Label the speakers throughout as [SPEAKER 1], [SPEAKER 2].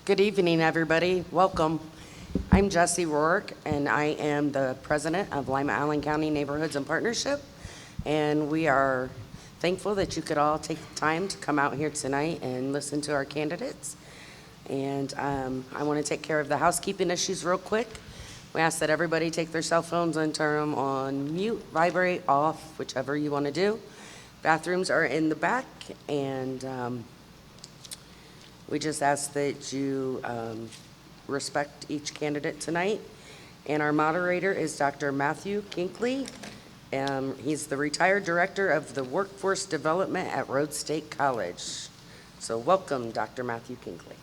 [SPEAKER 1] Good evening, everybody. Welcome. I'm Jessie Rourke, and I am the president of Lima Allen County Neighborhoods and Partnership. And we are thankful that you could all take the time to come out here tonight and listen to our candidates. And I want to take care of the housekeeping issues real quick. We ask that everybody take their cell phones and turn them on mute, vibrate, off, whichever you want to do. Bathrooms are in the back, and we just ask that you respect each candidate tonight. And our moderator is Dr. Matthew Kinkley. He's the retired director of the Workforce Development at Rhodes State College. So welcome, Dr. Matthew Kinkley.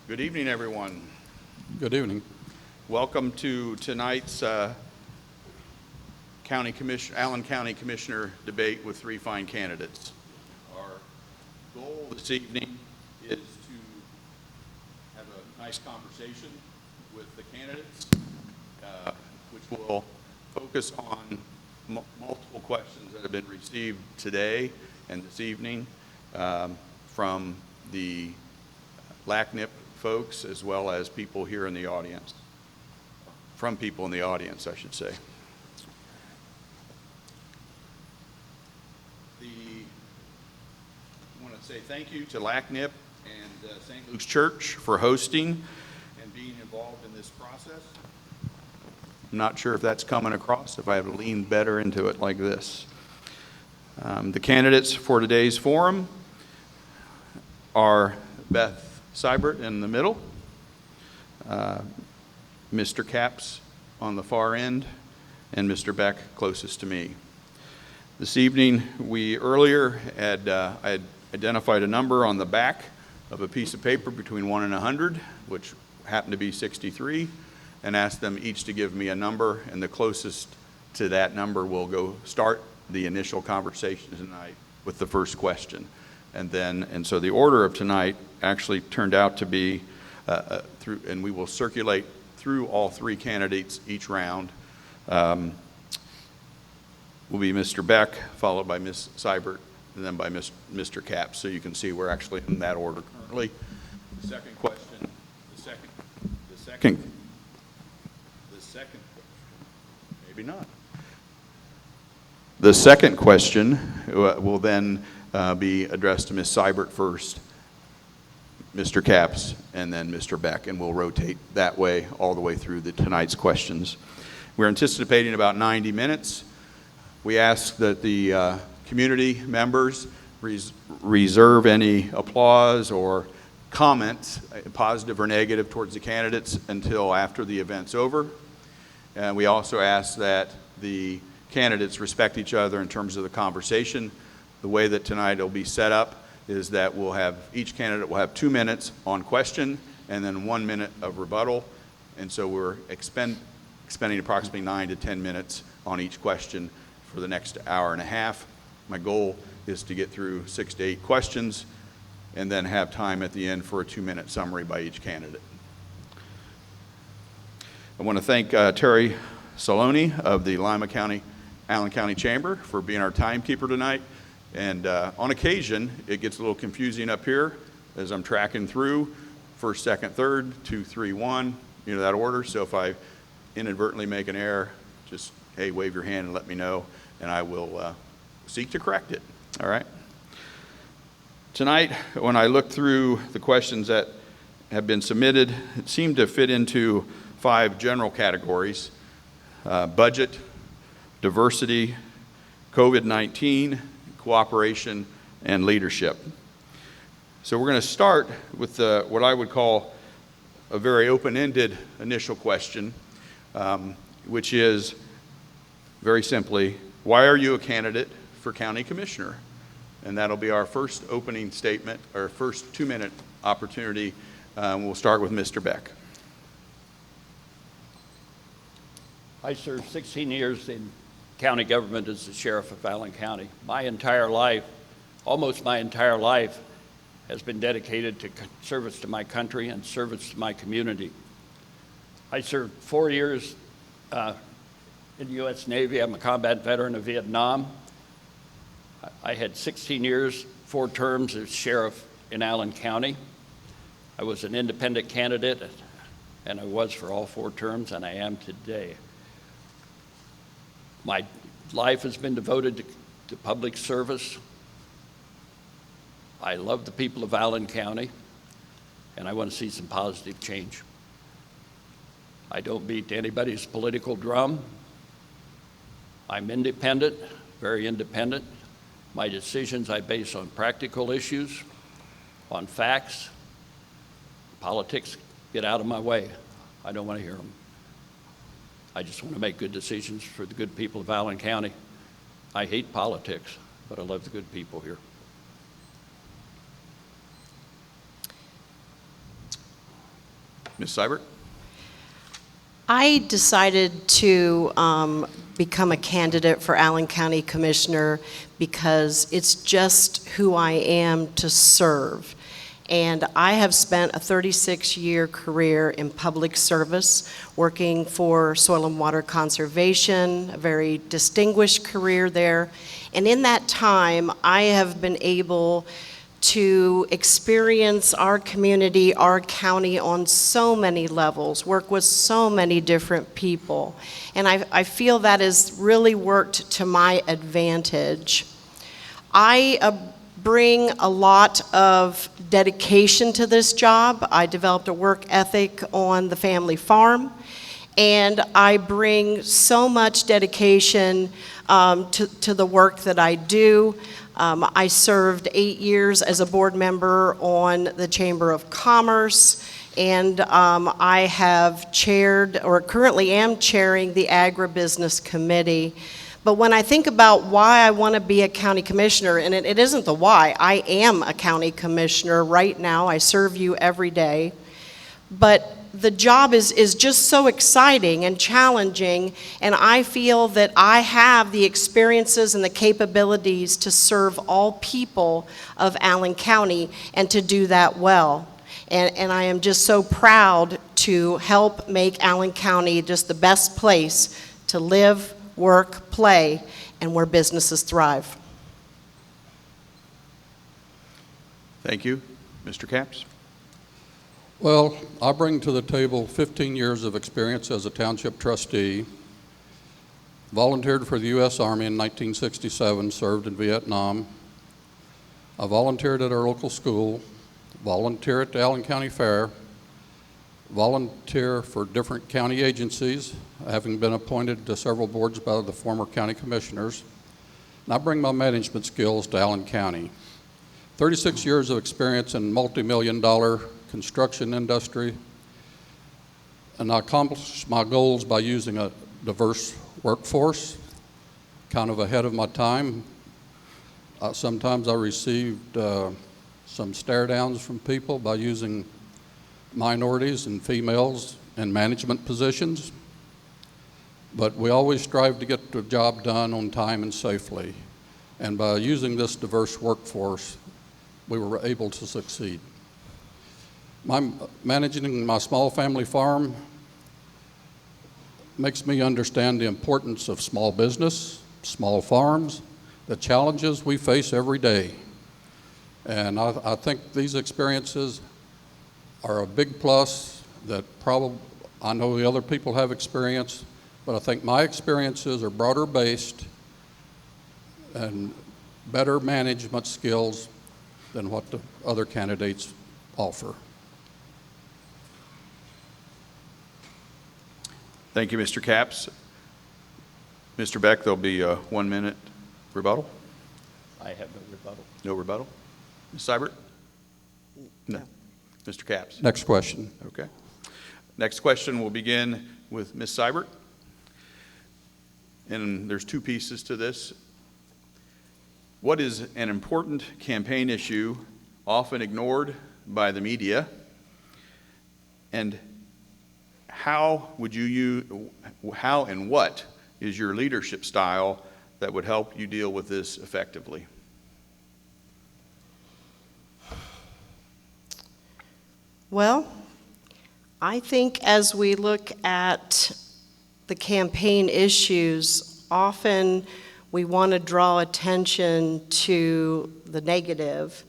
[SPEAKER 2] Good evening, everyone.
[SPEAKER 3] Good evening.
[SPEAKER 2] Welcome to tonight's Allen County Commissioner debate with three fine candidates. Our goal this evening is to have a nice conversation with the candidates, which will focus on multiple questions that have been received today and this evening from the LACNIP folks, as well as people here in the audience, from people in the audience, I should say. I want to say thank you to LACNIP and St. Luke's Church for hosting and being involved in this process. I'm not sure if that's coming across, if I have to lean better into it like this. The candidates for today's forum are Beth Seibert in the middle, Mr. Capps on the far end, and Mr. Beck closest to me. This evening, we earlier had I had identified a number on the back of a piece of paper between 1 and 100, which happened to be 63, and asked them each to give me a number, and the closest to that number will go start the initial conversation tonight with the first question. And so the order of tonight actually turned out to be and we will circulate through all three candidates each round. Will be Mr. Beck, followed by Ms. Seibert, and then by Mr. Capps. So you can see we're actually in that order currently. The second question, maybe not. The second question will then be addressed to Ms. Seibert first, Mr. Capps, and then Mr. Beck, and we'll rotate that way all the way through tonight's questions. We're anticipating about 90 minutes. We ask that the community members reserve any applause or comments, positive or negative, towards the candidates until after the event's over. And we also ask that the candidates respect each other in terms of the conversation. The way that tonight will be set up is that each candidate will have 2 minutes on question and then 1 minute of rebuttal. And so we're expending approximately 9 to 10 minutes on each question for the next hour and a half. My goal is to get through 6 to 8 questions and then have time at the end for a 2-minute summary by each candidate. I want to thank Terry Saloni of the Lima Allen County Chamber for being our timekeeper tonight. And on occasion, it gets a little confusing up here as I'm tracking through first, second, third, 2, 3, 1, that order. So if I inadvertently make an error, just, hey, wave your hand and let me know, and I will seek to correct it. All right? Tonight, when I looked through the questions that have been submitted, it seemed to fit into 5 general categories: budget, diversity, COVID-19, cooperation, and leadership. So we're going to start with what I would call a very open-ended initial question, which is very simply, why are you a candidate for county commissioner? And that'll be our first opening statement, our first 2-minute opportunity. We'll start with Mr. Beck.
[SPEAKER 4] I served 16 years in county government as the sheriff of Allen County. My entire life, almost my entire life, has been dedicated to service to my country and service to my community. I served 4 years in the U.S. Navy. I'm a combat veteran of Vietnam. I had 16 years, 4 terms as sheriff in Allen County. I was an independent candidate, and I was for all 4 terms, and I am today. My life has been devoted to public service. I love the people of Allen County, and I want to see some positive change. I don't beat anybody's political drum. I'm independent, very independent. My decisions I base on practical issues, on facts. Politics, get out of my way. I don't want to hear them. I just want to make good decisions for the good people of Allen County. I hate politics, but I love the good people here.
[SPEAKER 2] Ms. Seibert?
[SPEAKER 3] I decided to become a candidate for Allen County Commissioner because it's just who I am to serve. And I have spent a 36-year career in public service, working for soil and water conservation, a very distinguished career there. And in that time, I have been able to experience our community, our county on so many levels, work with so many different people. And I feel that has really worked to my advantage. I bring a lot of dedication to this job. I developed a work ethic on the family farm, and I bring so much dedication to the work that I do. I served 8 years as a board member on the Chamber of Commerce, and I have chaired, or currently am chairing, the Agribusiness Committee. But when I think about why I want to be a county commissioner, and it isn't the why, I am a county commissioner right now. I serve you every day. But the job is just so exciting and challenging, and I feel that I have the experiences and the capabilities to serve all people of Allen County and to do that well. And I am just so proud to help make Allen County just the best place to live, work, play, and where businesses thrive.
[SPEAKER 2] Thank you. Mr. Capps?
[SPEAKER 5] Well, I bring to the table 15 years of experience as a township trustee, volunteered for the U.S. Army in 1967, served in Vietnam. I volunteered at our local school, volunteer at the Allen County Fair, volunteer for different county agencies, having been appointed to several boards by the former county commissioners. And I bring my management skills to Allen County. 36 years of experience in multi-million-dollar construction industry, and I accomplish my goals by using a diverse workforce, kind of ahead of my time. Sometimes I received some stare downs from people by using minorities and females in management positions, but we always strive to get the job done on time and safely, and by using this diverse workforce, we were able to succeed. Managing my small family farm makes me understand the importance of small business, small farms, the challenges we face every day. And I think these experiences are a big plus that probably, I know the other people have experience, but I think my experiences are broader based and better management skills than what the other candidates offer.
[SPEAKER 2] Thank you, Mr. Capps. Mr. Beck, there'll be a 1-minute rebuttal.
[SPEAKER 4] I have no rebuttal.
[SPEAKER 2] No rebuttal. Ms. Seibert? No. Mr. Capps?
[SPEAKER 5] Next question.
[SPEAKER 2] Okay. Next question will begin with Ms. Seibert. And there's 2 pieces to this. What is an important campaign issue often ignored by the media? And how and what is your leadership style that would help you deal with this effectively?
[SPEAKER 3] Well, I think as we look at the campaign issues, often We want to draw attention to the negative.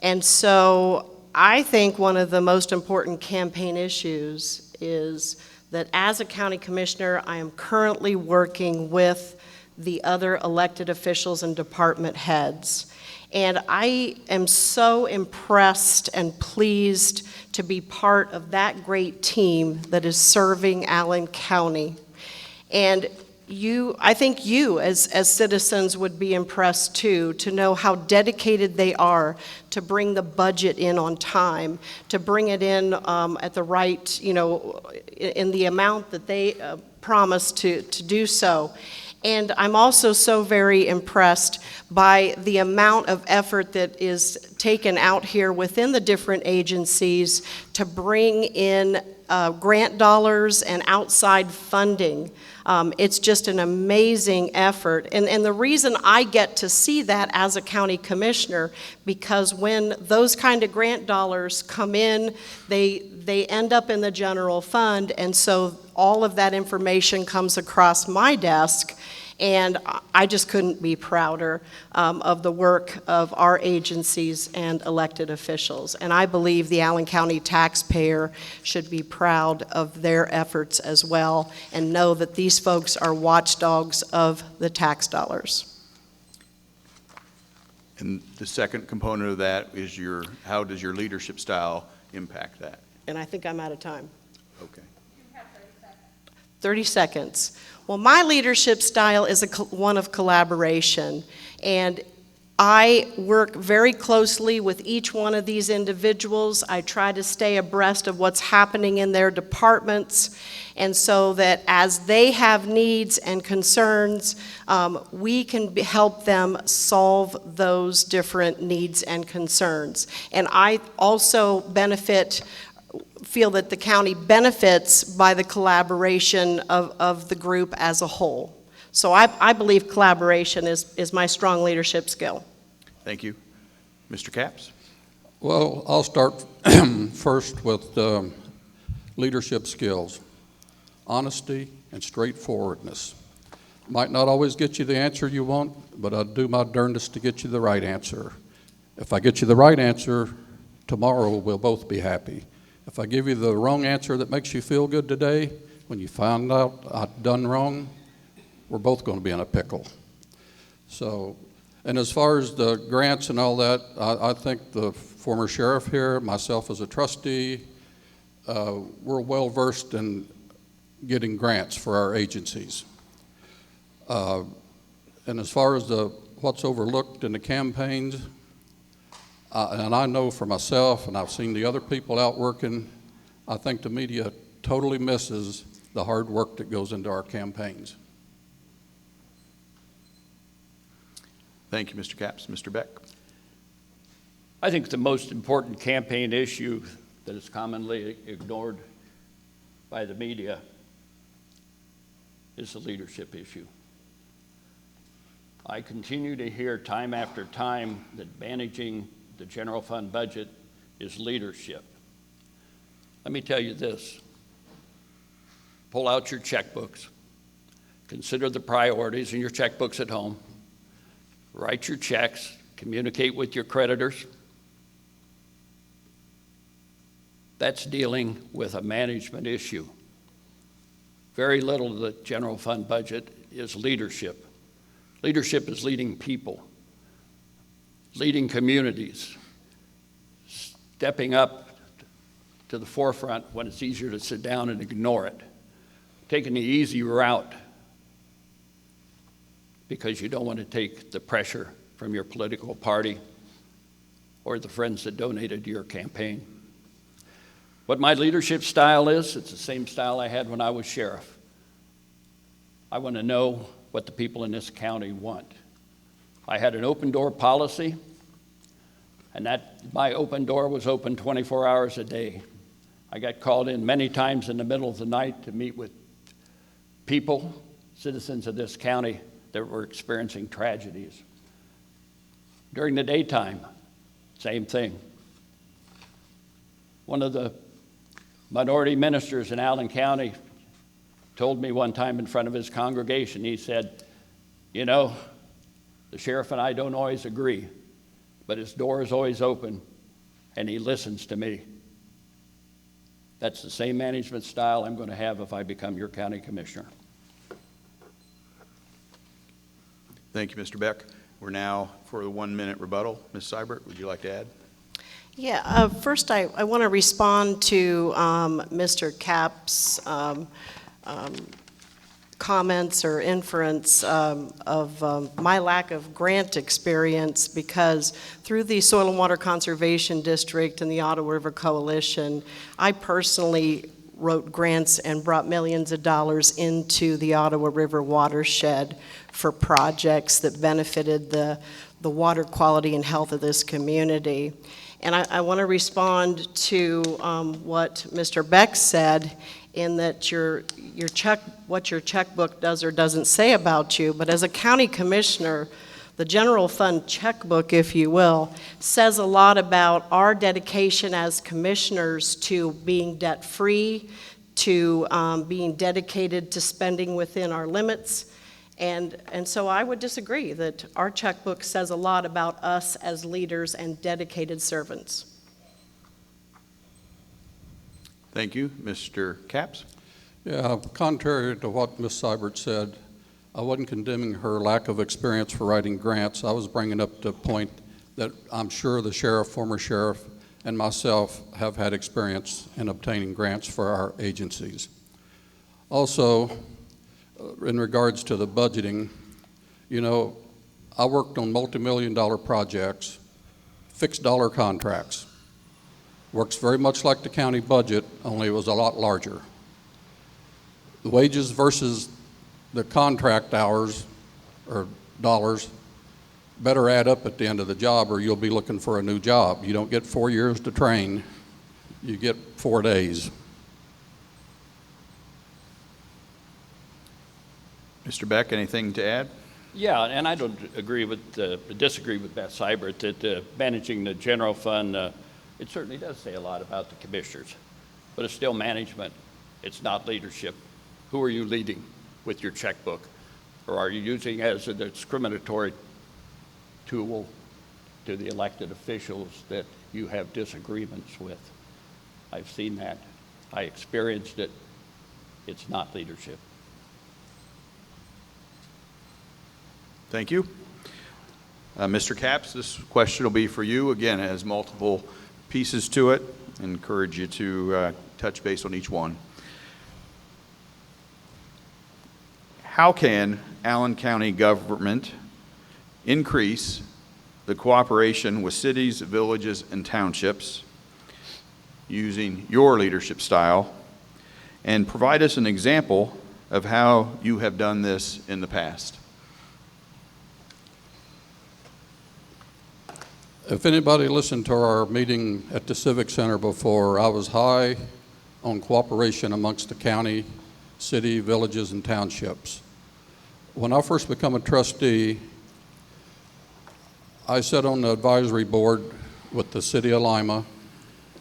[SPEAKER 3] And so I think one of the most important campaign issues is that as a county commissioner, I am currently working with the other elected officials and department heads. And I am so impressed and pleased to be part of that great team that is serving Allen County. And I think you as citizens would be impressed too, to know how dedicated they are to bring the budget in on time, to bring it in at the right, in the amount that they promised to do so. And I'm also so very impressed by the amount of effort that is taken out here within the different agencies to bring in grant dollars and outside funding. It's just an amazing effort. And the reason I get to see that as a county commissioner, because when those kind of grant dollars come in, they end up in the general fund, and so all of that information comes across my desk. And I just couldn't be prouder of the work of our agencies and elected officials. And I believe the Allen County taxpayer should be proud of their efforts as well and know that these folks are watchdogs of the tax dollars.
[SPEAKER 2] And the second component of that is how does your leadership style impact that?
[SPEAKER 3] And I think I'm out of time.
[SPEAKER 2] Okay.
[SPEAKER 3] 30 seconds. Well, my leadership style is one of collaboration, and I work very closely with each one of these individuals. I try to stay abreast of what's happening in their departments, and so that as they have needs and concerns, we can help them solve those different needs and concerns. And I also feel that the county benefits by the collaboration of the group as a whole. So I believe collaboration is my strong leadership skill.
[SPEAKER 2] Thank you. Mr. Capps?
[SPEAKER 5] Well, I'll start first with leadership skills. Honesty and straightforwardness. Might not always get you the answer you want, but I'll do my darndest to get you the right answer. If I get you the right answer, tomorrow we'll both be happy. If I give you the wrong answer that makes you feel good today, when you find out I've done wrong, we're both going to be in a pickle. So, and as far as the grants and all that, I think the former sheriff here, myself as a trustee, we're well versed in getting grants for our agencies. And as far as what's overlooked in the campaigns, and I know for myself, and I've seen the other people out working, I think the media totally misses the hard work that goes into our campaigns.
[SPEAKER 2] Thank you, Mr. Capps. Mr. Beck?
[SPEAKER 4] I think the most important campaign issue that is commonly ignored by the media is the leadership issue. I continue to hear time after time that managing the general fund budget is leadership. Let me tell you this. Pull out your checkbooks. Consider the priorities in your checkbooks at home. Write your checks. Communicate with your creditors. That's dealing with a management issue. Very little of the general fund budget is leadership. Leadership is leading people, leading communities, stepping up to the forefront when it's easier to sit down and ignore it, taking the easy route because you don't want to take the pressure from your political party or the friends that donated to your campaign. What my leadership style is, it's the same style I had when I was sheriff. I want to know what the people in this county want. I had an open door policy, and my open door was open 24 hours a day. I got called in many times in the middle of the night to meet with people, citizens of this county that were experiencing tragedies. During the daytime, same thing. One of the minority ministers in Allen County told me one time in front of his congregation, he said, You know, the sheriff and I don't always agree, but his door is always open, and he listens to me. That's the same management style I'm going to have if I become your county commissioner.
[SPEAKER 2] Thank you, Mr. Beck. We're now for the 1-minute rebuttal. Ms. Seibert, would you like to add?
[SPEAKER 3] Yeah, first I want to respond to Mr. Capps' comments or inference of my lack of grant experience, because through the Soil and Water Conservation District and the Ottawa River Coalition, I personally wrote grants and brought millions of dollars into the Ottawa River watershed for projects that benefited the water quality and health of this community. And I want to respond to what Mr. Beck said, in that what your checkbook does or doesn't say about you. But as a county commissioner, the general fund checkbook, if you will, says a lot about our dedication as commissioners to being debt-free, to being dedicated to spending within our limits. And so I would disagree that our checkbook says a lot about us as leaders and dedicated servants.
[SPEAKER 2] Thank you. Mr. Capps?
[SPEAKER 5] Yeah, contrary to what Ms. Seibert said, I wasn't condemning her lack of experience for writing grants. I was bringing up the point that I'm sure the sheriff, former sheriff, and myself have had experience in obtaining grants for our agencies. Also, in regards to the budgeting, you know, I worked on multi-million-dollar projects, fixed dollar contracts. Works very much like the county budget, only it was a lot larger. The wages versus the contract hours or dollars better add up at the end of the job, or you'll be looking for a new job. You don't get 4 years to train, you get 4 days.
[SPEAKER 2] Mr. Beck, anything to add?
[SPEAKER 4] Yeah, and I don't disagree with Beth Seibert that managing the general fund, it certainly does say a lot about the commissioners, but it's still management. It's not leadership. Who are you leading with your checkbook? Or are you using it as a discriminatory tool to the elected officials that you have disagreements with? I've seen that. I experienced it. It's not leadership.
[SPEAKER 2] Thank you. Mr. Capps, this question will be for you. Again, it has multiple pieces to it. I encourage you to touch base on each one. How can Allen County government increase the cooperation with cities, villages, and townships using your leadership style, and provide us an example of how you have done this in the past?
[SPEAKER 5] If anybody listened to our meeting at the Civic Center before, I was high on cooperation amongst the county, city, villages, and townships. When I first became a trustee, I sat on the advisory board with the city of Lima,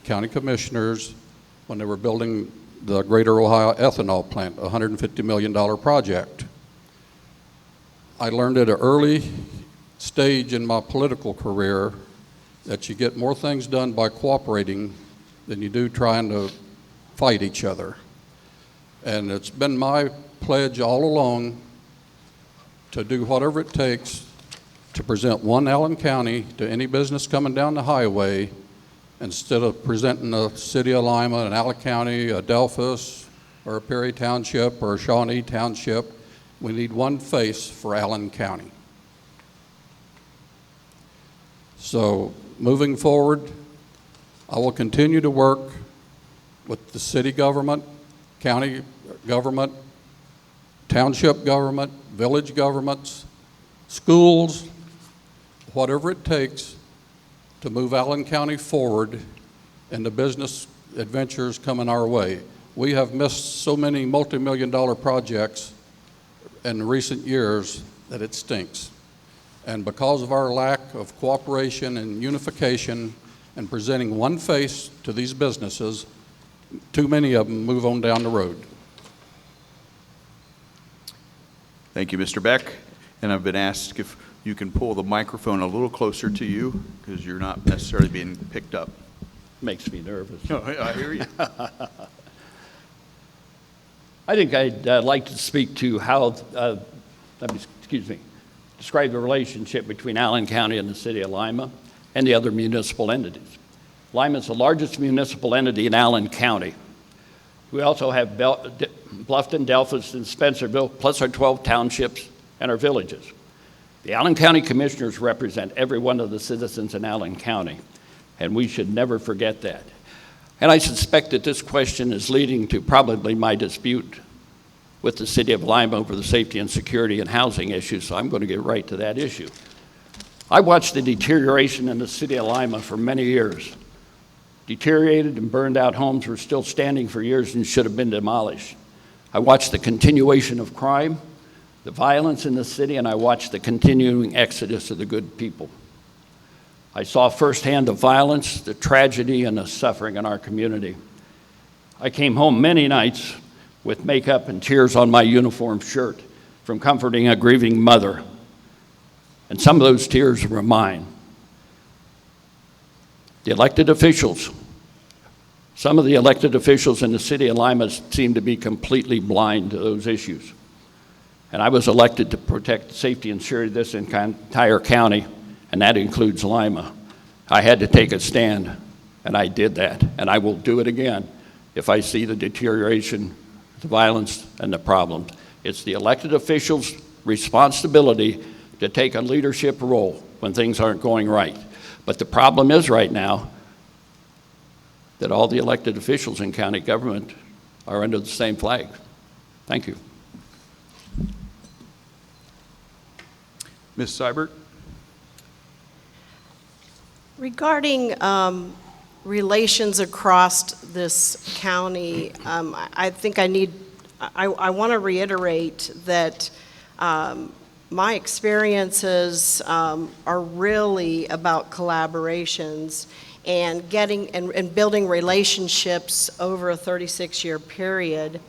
[SPEAKER 5] county commissioners, when they were building the Greater Ohio ethanol plant, a $150 million project. I learned at an early stage in my political career that you get more things done by cooperating than you do trying to fight each other. And it's been my pledge all along to do whatever it takes to present one Allen County to any business coming down the highway, instead of presenting the city of Lima, an Allen County, a Delphus, or a Perry Township, or a Shawnee Township. We need one face for Allen County. So moving forward, I will continue to work with the city government, county government, township government, village governments, schools, whatever it takes to move Allen County forward and the business adventures coming our way. We have missed so many multi-million-dollar projects in recent years that it stinks. And because of our lack of cooperation and unification and presenting one face to these businesses, too many of them move on down the road.
[SPEAKER 2] Thank you, Mr. Beck. And I've been asked if you can pull the microphone a little closer to you, because you're not necessarily being picked up.
[SPEAKER 4] Makes me nervous.
[SPEAKER 2] No, I hear you.
[SPEAKER 4] I think I'd like to speak to how, describe the relationship between Allen County and the city of Lima and the other municipal entities. Lima is the largest municipal entity in Allen County. We also have Bluffton, Delphus, and Spencerville, plus our 12 townships and our villages. The Allen County Commissioners represent every one of the citizens in Allen County, and we should never forget that. And I suspect that this question is leading to probably my dispute with the city of Lima over the safety and security and housing issues, so I'm going to get right to that issue. I watched the deterioration in the city of Lima for many years. Deteriorated and burned out homes were still standing for years and should have been demolished. I watched the continuation of crime, the violence in the city, and I watched the continuing exodus of the good people. I saw firsthand the violence, the tragedy, and the suffering in our community. I came home many nights with makeup and tears on my uniform shirt from comforting a grieving mother. And some of those tears were mine. The elected officials, some of the elected officials in the city of Lima seem to be completely blind to those issues. And I was elected to protect the safety and security of this entire county, and that includes Lima. I had to take a stand, and I did that, and I will do it again if I see the deterioration, the violence, and the problems. It's the elected officials' responsibility to take a leadership role when things aren't going right. But the problem is right now that all the elected officials in county government are under the same flag. Thank you.
[SPEAKER 2] Ms. Seibert?
[SPEAKER 3] Regarding relations across this county, I think I want to reiterate that my experiences are really about collaborations and building relationships over a 36-year period.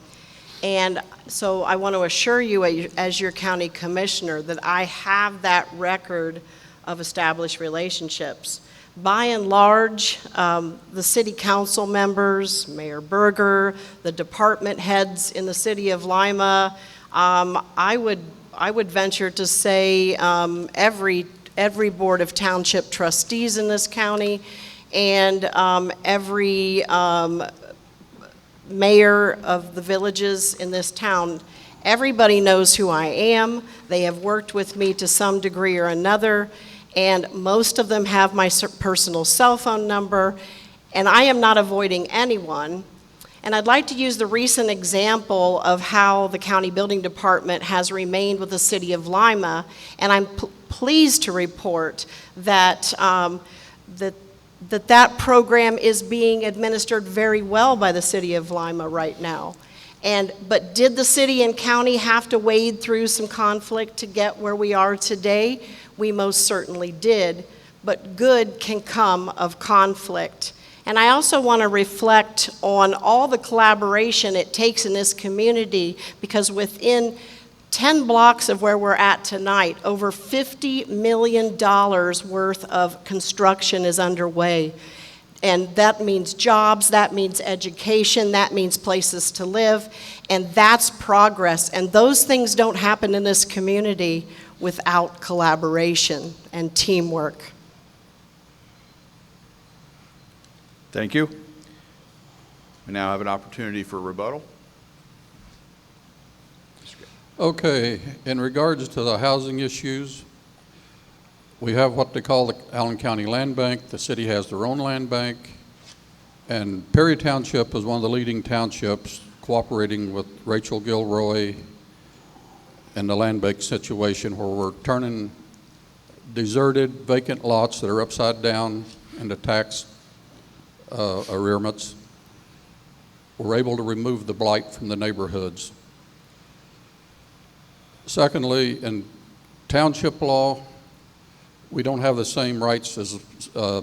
[SPEAKER 3] And so I want to assure you as your county commissioner that I have that record of established relationships. By and large, the city council members, Mayor Berger, the department heads in the city of Lima, I would venture to say every board of township trustees in this county and every mayor of the villages in this town, everybody knows who I am. They have worked with me to some degree or another, and most of them have my personal cell phone number, and I am not avoiding anyone. And I'd like to use the recent example of how the county building department has remained with the city of Lima, and I'm pleased to report that that program is being administered very well by the city of Lima right now. But did the city and county have to wade through some conflict to get where we are today? We most certainly did, but good can come of conflict. And I also want to reflect on all the collaboration it takes in this community, because within 10 blocks of where we're at tonight, over $50 million worth of construction is underway. And that means jobs, that means education, that means places to live, and that's progress. And those things don't happen in this community without collaboration and teamwork.
[SPEAKER 2] Thank you. We now have an opportunity for rebuttal.
[SPEAKER 5] Okay, in regards to the housing issues, we have what they call the Allen County Land Bank. The city has their own land bank, and Perry Township is one of the leading townships cooperating with Rachel Gilroy in the land bank situation, where we're turning deserted, vacant lots that are upside down into tax arrearments. We're able to remove the blight from the neighborhoods. Secondly, in township law, we don't have the same rights as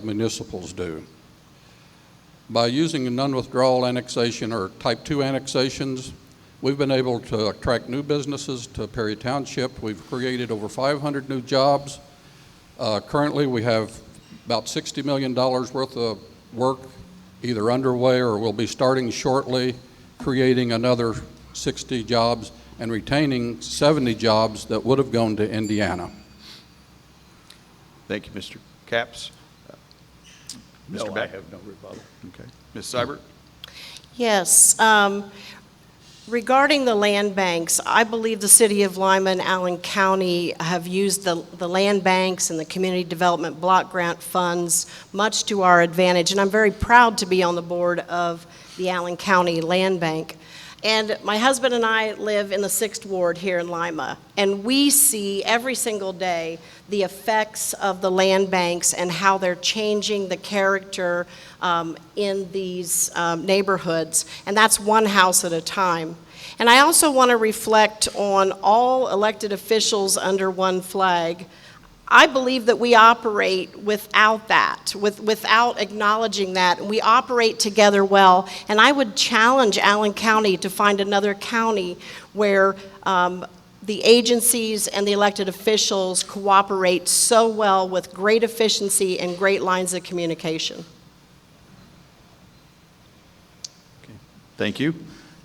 [SPEAKER 5] municipals do. By using a non-withdrawal annexation or type 2 annexations, We've been able to attract new businesses to Perry Township. We've created over 500 new jobs. Currently, we have about $60 million worth of work either underway or will be starting shortly, creating another 60 jobs and retaining 70 jobs that would have gone to Indiana.
[SPEAKER 2] Thank you, Mr. Capps. Mr.
[SPEAKER 4] No, I
[SPEAKER 2] Beck?
[SPEAKER 4] have no rebuttal.
[SPEAKER 2] Okay. Ms. Seibert?
[SPEAKER 3] Yes. Regarding the land banks, I believe the city of Lima and Allen County have used the land banks and the community development block grant funds much to our advantage, and I'm very proud to be on the board of the Allen County Land Bank. And my husband and I live in the 6th Ward here in Lima, and we see every single day the effects of the land banks and how they're changing the character in these neighborhoods, and that's one house at a time. And I also want to reflect on all elected officials under one flag. I believe that we operate without that, without acknowledging that, and we operate together well. And I would challenge Allen County to find another county where the agencies and the elected officials cooperate so well with great efficiency and great lines of communication.
[SPEAKER 2] Okay. Thank you.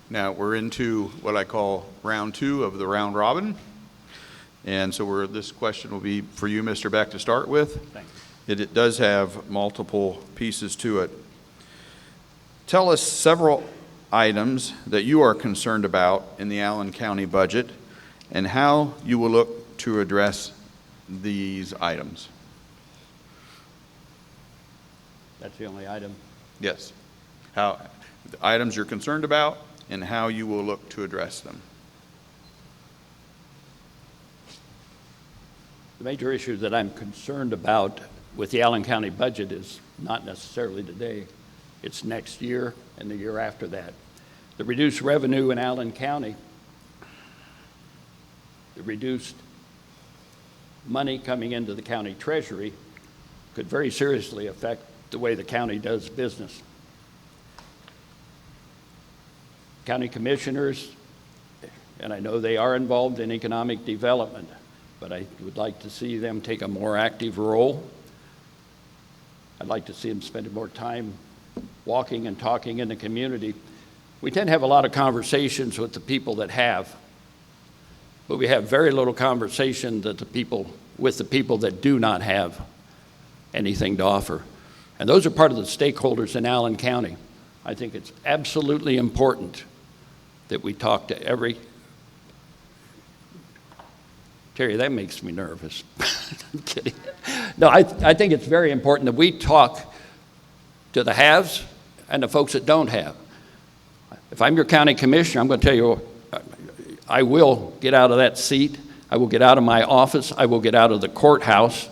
[SPEAKER 2] Now we're into what I call round 2 of the round robin. And so this question will be for you, Mr. Beck, to start with.
[SPEAKER 4] Thank you.
[SPEAKER 2] It does have multiple pieces to it. Tell us several items that you are concerned about in the Allen County budget and how you will look to address these items.
[SPEAKER 4] That's the only item.
[SPEAKER 2] Yes. The items you're concerned about and how you will look to address them.
[SPEAKER 4] The major issue that I'm concerned about with the Allen County budget is not necessarily today. It's next year and the year after that. The reduced revenue in Allen County, the reduced money coming into the county treasury could very seriously affect the way the county does business. County commissioners, and I know they are involved in economic development, but I would like to see them take a more active role. I'd like to see them spend more time walking and talking in the community. We tend to have a lot of conversations with the people that have, but we have very little conversation with the people that do not have anything to offer. And those are part of the stakeholders in Allen County. I think it's absolutely important that we talk to every. Terry, that makes me nervous. I'm kidding. No, I think it's very important that we talk to the haves and the folks that don't have. If I'm your county commissioner, I'm going to tell you, I will get out of that seat. I will get out of my office. I will get out of the courthouse,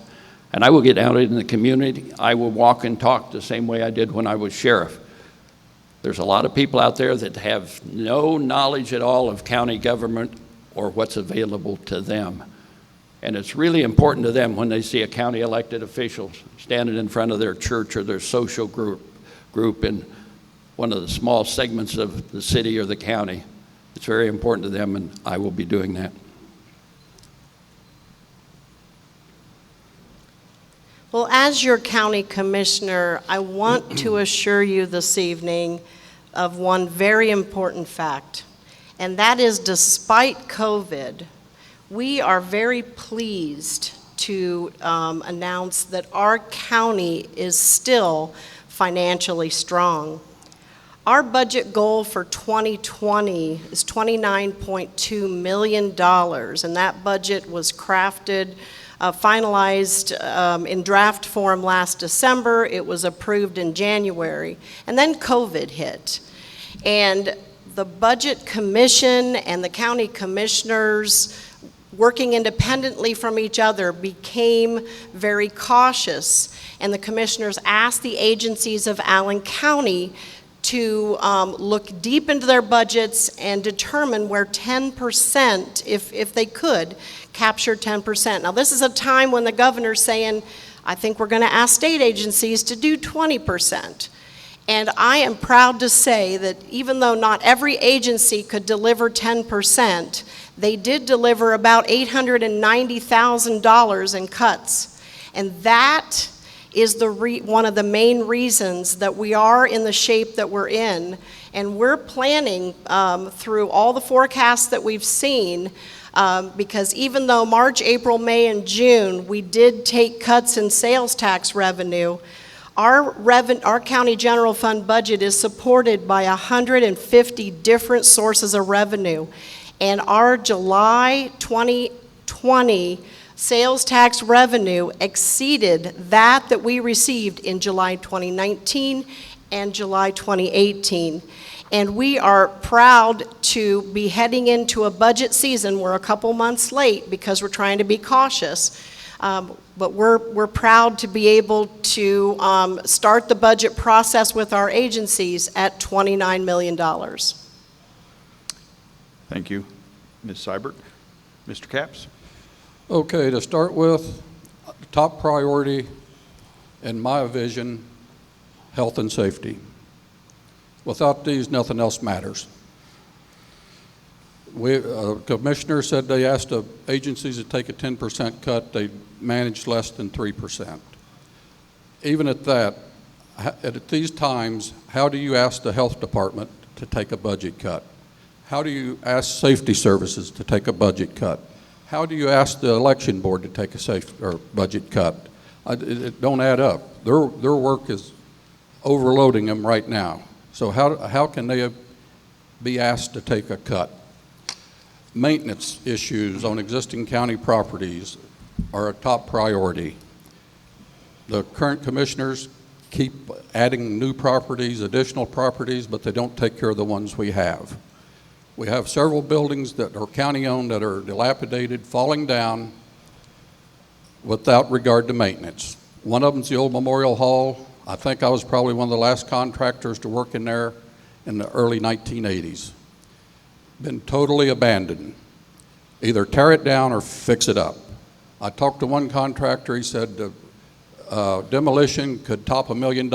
[SPEAKER 4] and I will get out in the community. I will walk and talk the same way I did when I was sheriff. There's a lot of people out there that have no knowledge at all of county government or what's available to them. And it's really important to them when they see a county elected official standing in front of their church or their social group in one of the small segments of the city or the county. It's very important to them, and I will be doing that.
[SPEAKER 3] Well, as your county commissioner, I want to assure you this evening of one very important fact, and that is despite COVID, we are very pleased to announce that our county is still financially strong. Our budget goal for 2020 is $29.2 million, and that budget was crafted, finalized in draft form last December. It was approved in January, and then COVID hit. And the Budget Commission and the county commissioners, working independently from each other, became very cautious, and the commissioners asked the agencies of Allen County to look deep into their budgets and determine where 10%, if they could, capture 10%. Now, this is a time when the governor's saying, I think we're going to ask state agencies to do 20%. And I am proud to say that even though not every agency could deliver 10%, they did deliver about $890,000 in cuts. And that is one of the main reasons that we are in the shape that we're in. And we're planning through all the forecasts that we've seen, because even though March, April, May, and June, we did take cuts in sales tax revenue, our county general fund budget is supported by 150 different sources of revenue. And our July 2020 sales tax revenue exceeded that we received in July 2019 and July 2018. And we are proud to be heading into a budget season. We're a couple months late because we're trying to be cautious. But we're proud to be able to start the budget process with our agencies at $29 million.
[SPEAKER 2] Thank you, Ms. Seibert. Mr. Capps?
[SPEAKER 5] Okay, to start with, top priority in my vision, health and safety. Without these, nothing else matters. Commissioner said they asked the agencies to take a 10% cut. They managed less than 3%. Even at that, at these times, how do you ask the health department to take a budget cut? How do you ask safety services to take a budget cut? How do you ask the election board to take a budget cut? It don't add up. Their work is overloading them right now. So how can they be asked to take a cut? Maintenance issues on existing county properties are a top priority. The current commissioners keep adding new properties, additional properties, but they don't take care of the ones we have. We have several buildings that are county-owned that are dilapidated, falling down without regard to maintenance. One of them's the old Memorial Hall. I think I was probably one of the last contractors to work in there in the early 1980s. Been totally abandoned. Either tear it down or fix it up. I talked to one contractor, he said demolition could top $1 million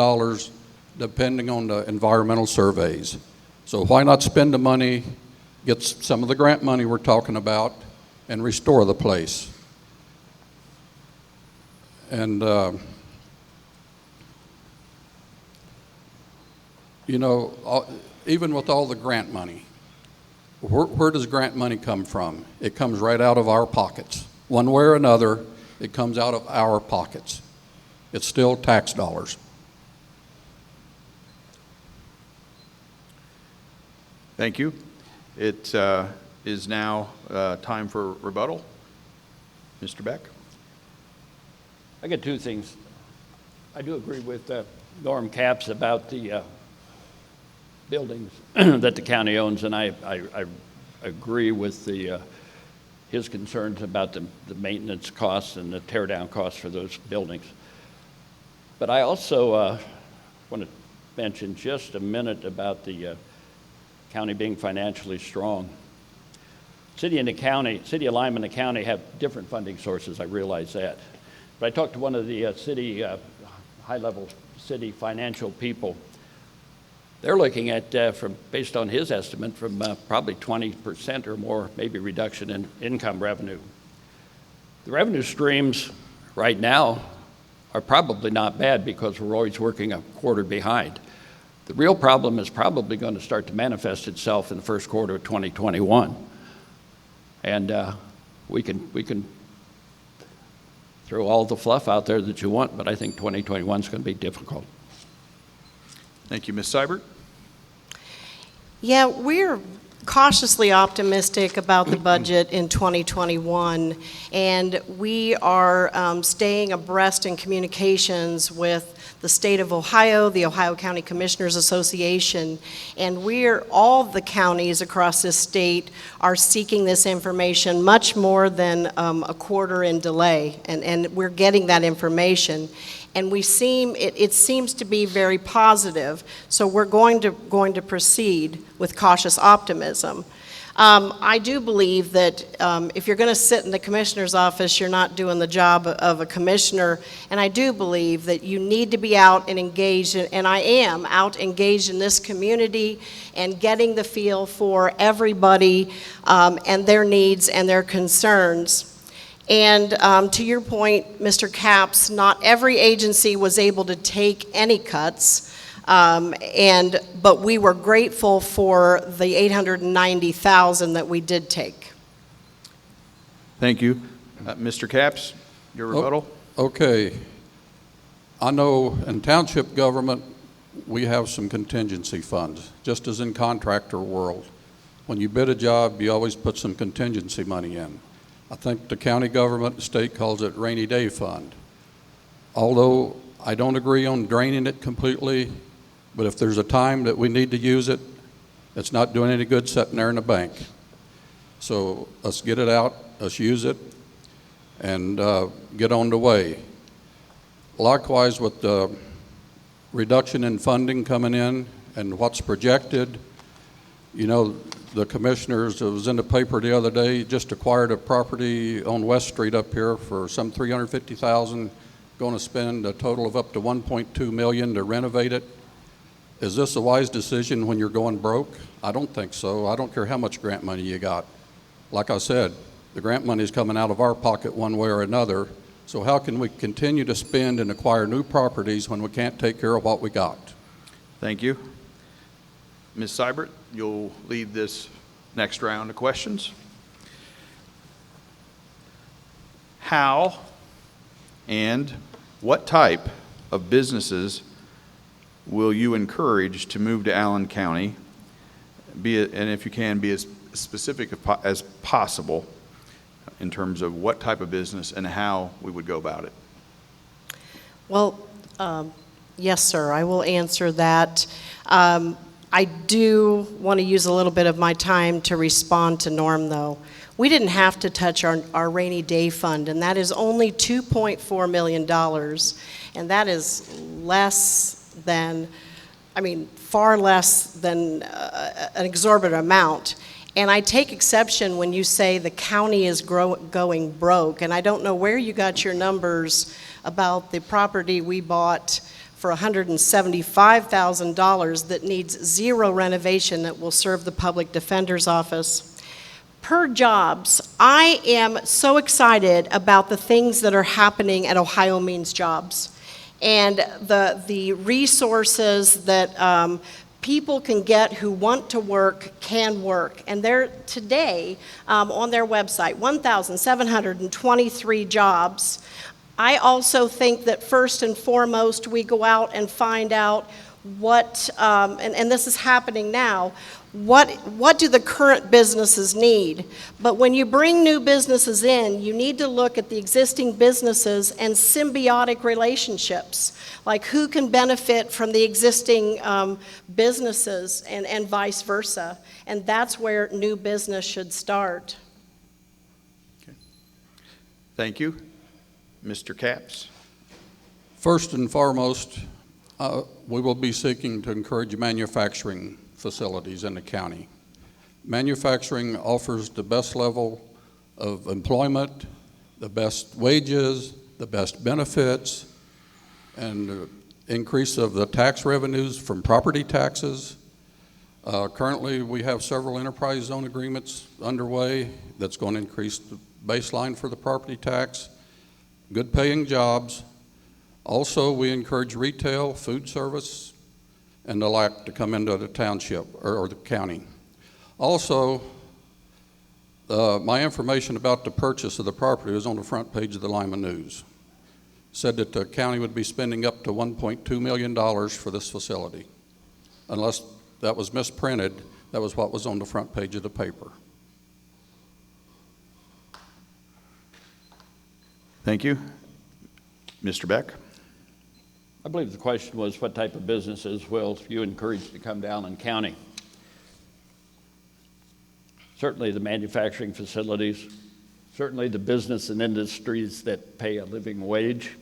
[SPEAKER 5] depending on the environmental surveys. So why not spend the money, get some of the grant money we're talking about, and restore the place? And you know, even with all the grant money, where does grant money come from? It comes right out of our pockets. One way or another, it comes out of our pockets. It's still tax dollars.
[SPEAKER 2] Thank you. It is now time for rebuttal. Mr. Beck?
[SPEAKER 4] I got two things. I do agree with Norm Capps about the buildings that the county owns, and I agree with his concerns about the maintenance costs and the tear down costs for those buildings. But I also want to mention just a minute about the county being financially strong. City of Lima and the county have different funding sources, I realize that. But I talked to one of the city, high-level city financial people. They're looking at, based on his estimate, from probably 20% or more, maybe reduction in income revenue. The revenue streams right now are probably not bad because we're always working a quarter behind. The real problem is probably going to start to manifest itself in the first quarter of 2021. And we can throw all the fluff out there that you want, but I think 2021 is going to be difficult.
[SPEAKER 2] Thank you. Ms. Seibert?
[SPEAKER 3] Yeah, we're cautiously optimistic about the budget in 2021, and we are staying abreast in communications with the state of Ohio, the Ohio County Commissioners Association, and all the counties across this state are seeking this information much more than a quarter in delay, and we're getting that information. And it seems to be very positive, so we're going to proceed with cautious optimism. I do believe that if you're going to sit in the commissioner's office, you're not doing the job of a commissioner. And I do believe that you need to be out and engaged, and I am out engaged in this community and getting the feel for everybody and their needs and their concerns. And to your point, Mr. Capps, not every agency was able to take any cuts. But we were grateful for the $890,000 that we did take.
[SPEAKER 2] Thank you. Mr. Capps, your rebuttal?
[SPEAKER 5] Okay. I know in township government, we have some contingency funds, just as in contractor world. When you bid a job, you always put some contingency money in. I think the county government, the state calls it rainy day fund. Although I don't agree on draining it completely, but if there's a time that we need to use it, it's not doing any good sitting there in the bank. So let's get it out, let's use it, and get on the way. Likewise, with the reduction in funding coming in and what's projected, you know, the commissioners, it was in the paper the other day, just acquired a property on West Street up here for some $350,000, going to spend a total of up to $1.2 million to renovate it. Is this a wise decision when you're going broke? I don't think so. I don't care how much grant money you got. Like I said, the grant money is coming out of our pocket one way or another. So how can we continue to spend and acquire new properties when we can't take care of what we got?
[SPEAKER 2] Thank you. Ms. Seibert, you'll lead this next round of questions. How and what type of businesses will you encourage to move to Allen County, and if you can, be as specific as possible in terms of what type of business and how we would go about it?
[SPEAKER 3] Well, yes, sir, I will answer that. I do want to use a little bit of my time to respond to Norm, though. We didn't have to touch our rainy day fund, and that is only $2.4 million, and that is less than, I mean, far less than an exorbitant amount. And I take exception when you say the county is going broke, and I don't know where you got your numbers about the property we bought for $175,000 that needs zero renovation that will serve the public defender's office. Per jobs, I am so excited about the things that are happening at Ohio Means Jobs and the resources that people can get who want to work can work. And they're today on their website, 1,723 jobs. I also think that first and foremost, we go out and find out what, and this is happening now, what do the current businesses need? But when you bring new businesses in, you need to look at the existing businesses and symbiotic relationships, like who can benefit from the existing businesses and vice versa. And that's where new business should start.
[SPEAKER 2] Okay. Thank you. Mr. Capps.
[SPEAKER 5] First and foremost, we will be seeking to encourage manufacturing facilities in the county. Manufacturing offers the best level of employment, the best wages, the best benefits, and the increase of the tax revenues from property taxes. Currently, we have several enterprise zone agreements underway that's going to increase the baseline for the property tax, good paying jobs. Also, we encourage retail, food service, and the like to come into the township or the county. Also, my information about the purchase of the property was on the front page of the Lima News. Said that the county would be spending up to $1.2 million for this facility. Unless that was misprinted, that was what was on the front page of the paper.
[SPEAKER 2] Thank you. Mr. Beck.
[SPEAKER 4] I believe the question was, what type of businesses will you encourage to come to Allen County? Certainly the manufacturing facilities, certainly the business and industries that pay a living wage.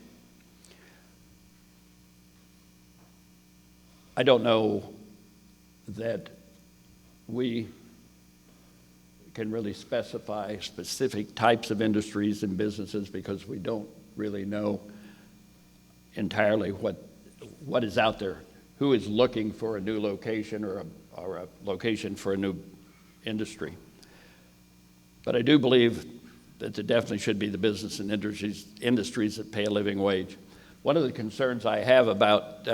[SPEAKER 4] I don't know that we can really specify specific types of industries and businesses because we don't really know entirely what is out there, who is looking for a new location or a location for a new industry. But I do believe that there definitely should be the business and industries that pay a living wage. One of the concerns I have about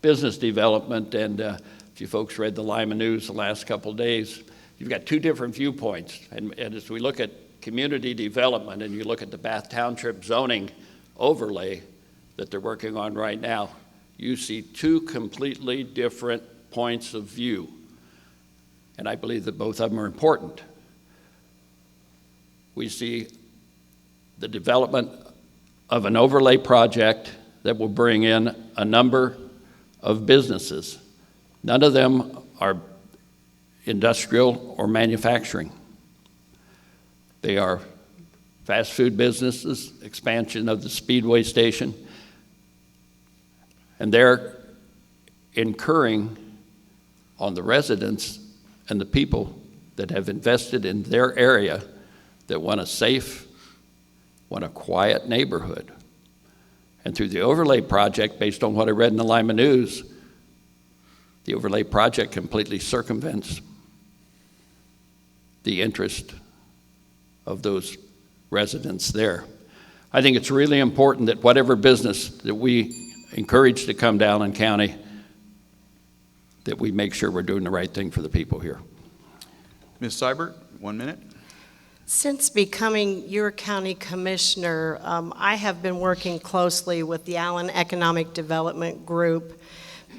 [SPEAKER 4] business development, and if you folks read the Lima News the last couple of days, you've got two different viewpoints. And as we look at community development and you look at the Bath Township zoning overlay that they're working on right now, you see two completely different points of view. And I believe that both of them are important. We see the development of an overlay project that will bring in a number of businesses. None of them are industrial or manufacturing. They are fast food businesses, expansion of the Speedway station, and they're incurring on the residents and the people that have invested in their area that want a safe, want a quiet neighborhood. And through the overlay project, based on what I read in the Lima News, the overlay project completely circumvents the interest of those residents there. I think it's really important that whatever business that we encourage to come to Allen County, that we make sure we're doing the right thing for the people here.
[SPEAKER 2] Ms. Seibert, 1 minute.
[SPEAKER 3] Since becoming your county commissioner, I have been working closely with the Allen Economic Development Group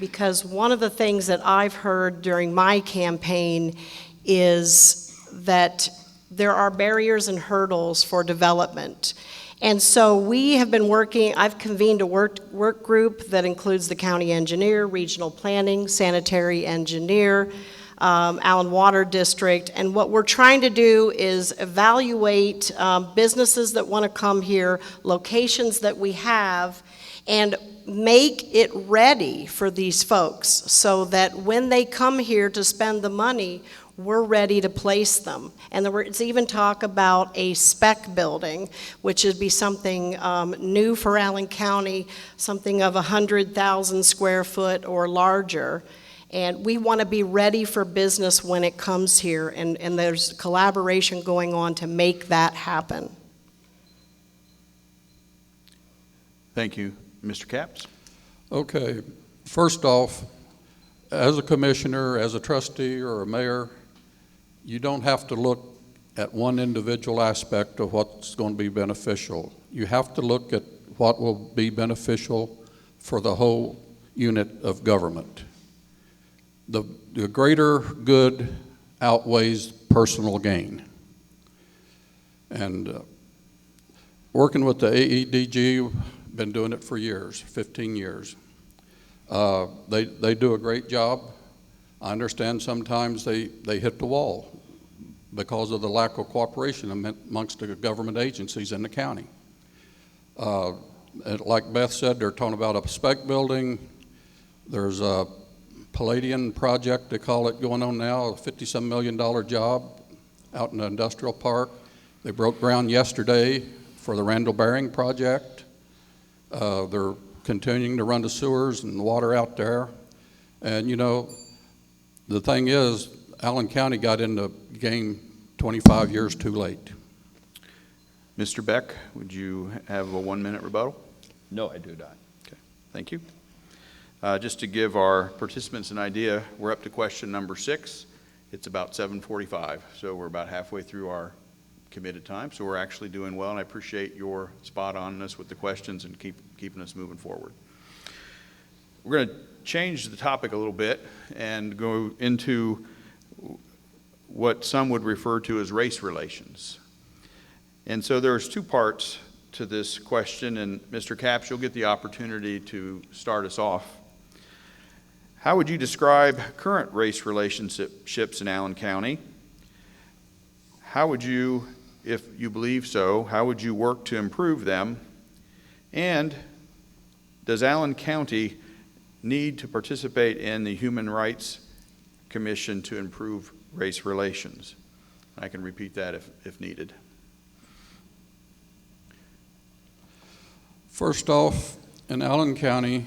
[SPEAKER 3] because one of the things that I've heard during my campaign is that there are barriers and hurdles for development. And so we have been working, I've convened a work group that includes the county engineer, regional planning, sanitary engineer, Allen Water District, and what we're trying to do is evaluate businesses that want to come here, locations that we have, and make it ready for these folks so that when they come here to spend the money, we're ready to place them. And there's even talk about a spec building, which would be something new for Allen County, something of 100,000 square foot or larger. And we want to be ready for business when it comes here, and there's collaboration going on to make that happen.
[SPEAKER 2] Thank you. Mr. Capps?
[SPEAKER 5] Okay, first off, as a commissioner, as a trustee, or a mayor, you don't have to look at one individual aspect of what's going to be beneficial. You have to look at what will be beneficial for the whole unit of government. The greater good outweighs personal gain. And working with the AEDG, been doing it for years, 15 years. They do a great job. I understand sometimes they hit the wall because of the lack of cooperation amongst the government agencies in the county. Like Beth said, they're talking about a spec building. There's a Palladium project, they call it, going on now, a $50-some million job out in the industrial park. They broke ground yesterday for the Randall Bearing project. They're continuing to run the sewers and the water out there. And you know, the thing is, Allen County got in the game 25 years too late.
[SPEAKER 2] Mr. Beck, would you have a 1-minute rebuttal?
[SPEAKER 4] No, I do not.
[SPEAKER 2] Okay, thank you. Just to give our participants an idea, we're up to question number 6. It's about 7:45, so we're about halfway through our committed time, so we're actually doing well, and I appreciate your spot-onness with the questions and keeping us moving forward. We're going to change the topic a little bit and go into what some would refer to as race relations. And so there's 2 parts to this question, and Mr. Capps, you'll get the opportunity to start us off. How would you describe current race relationships in Allen County? How would you, if you believe so, how would you work to improve them? And does Allen County need to participate in the Human Rights Commission to improve race relations? I can repeat that if needed.
[SPEAKER 5] First off, in Allen County,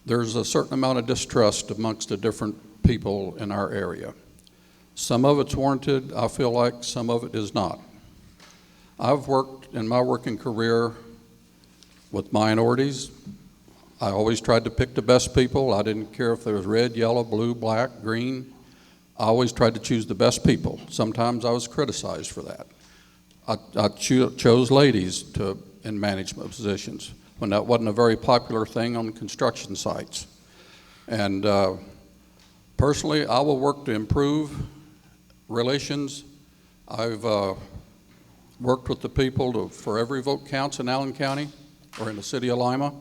[SPEAKER 5] there's a certain amount of distrust amongst the different people in our area. Some of it's warranted, I feel like, some of it is not. I've worked in my working career with minorities. I always tried to pick the best people. I didn't care if there was red, yellow, blue, black, green. I always tried to choose the best people. Sometimes I was criticized for that. I chose ladies in management positions when that wasn't a very popular thing on construction sites. And personally, I will work to improve relations. I've worked with the people for every vote counts in Allen County or in the city of Lima.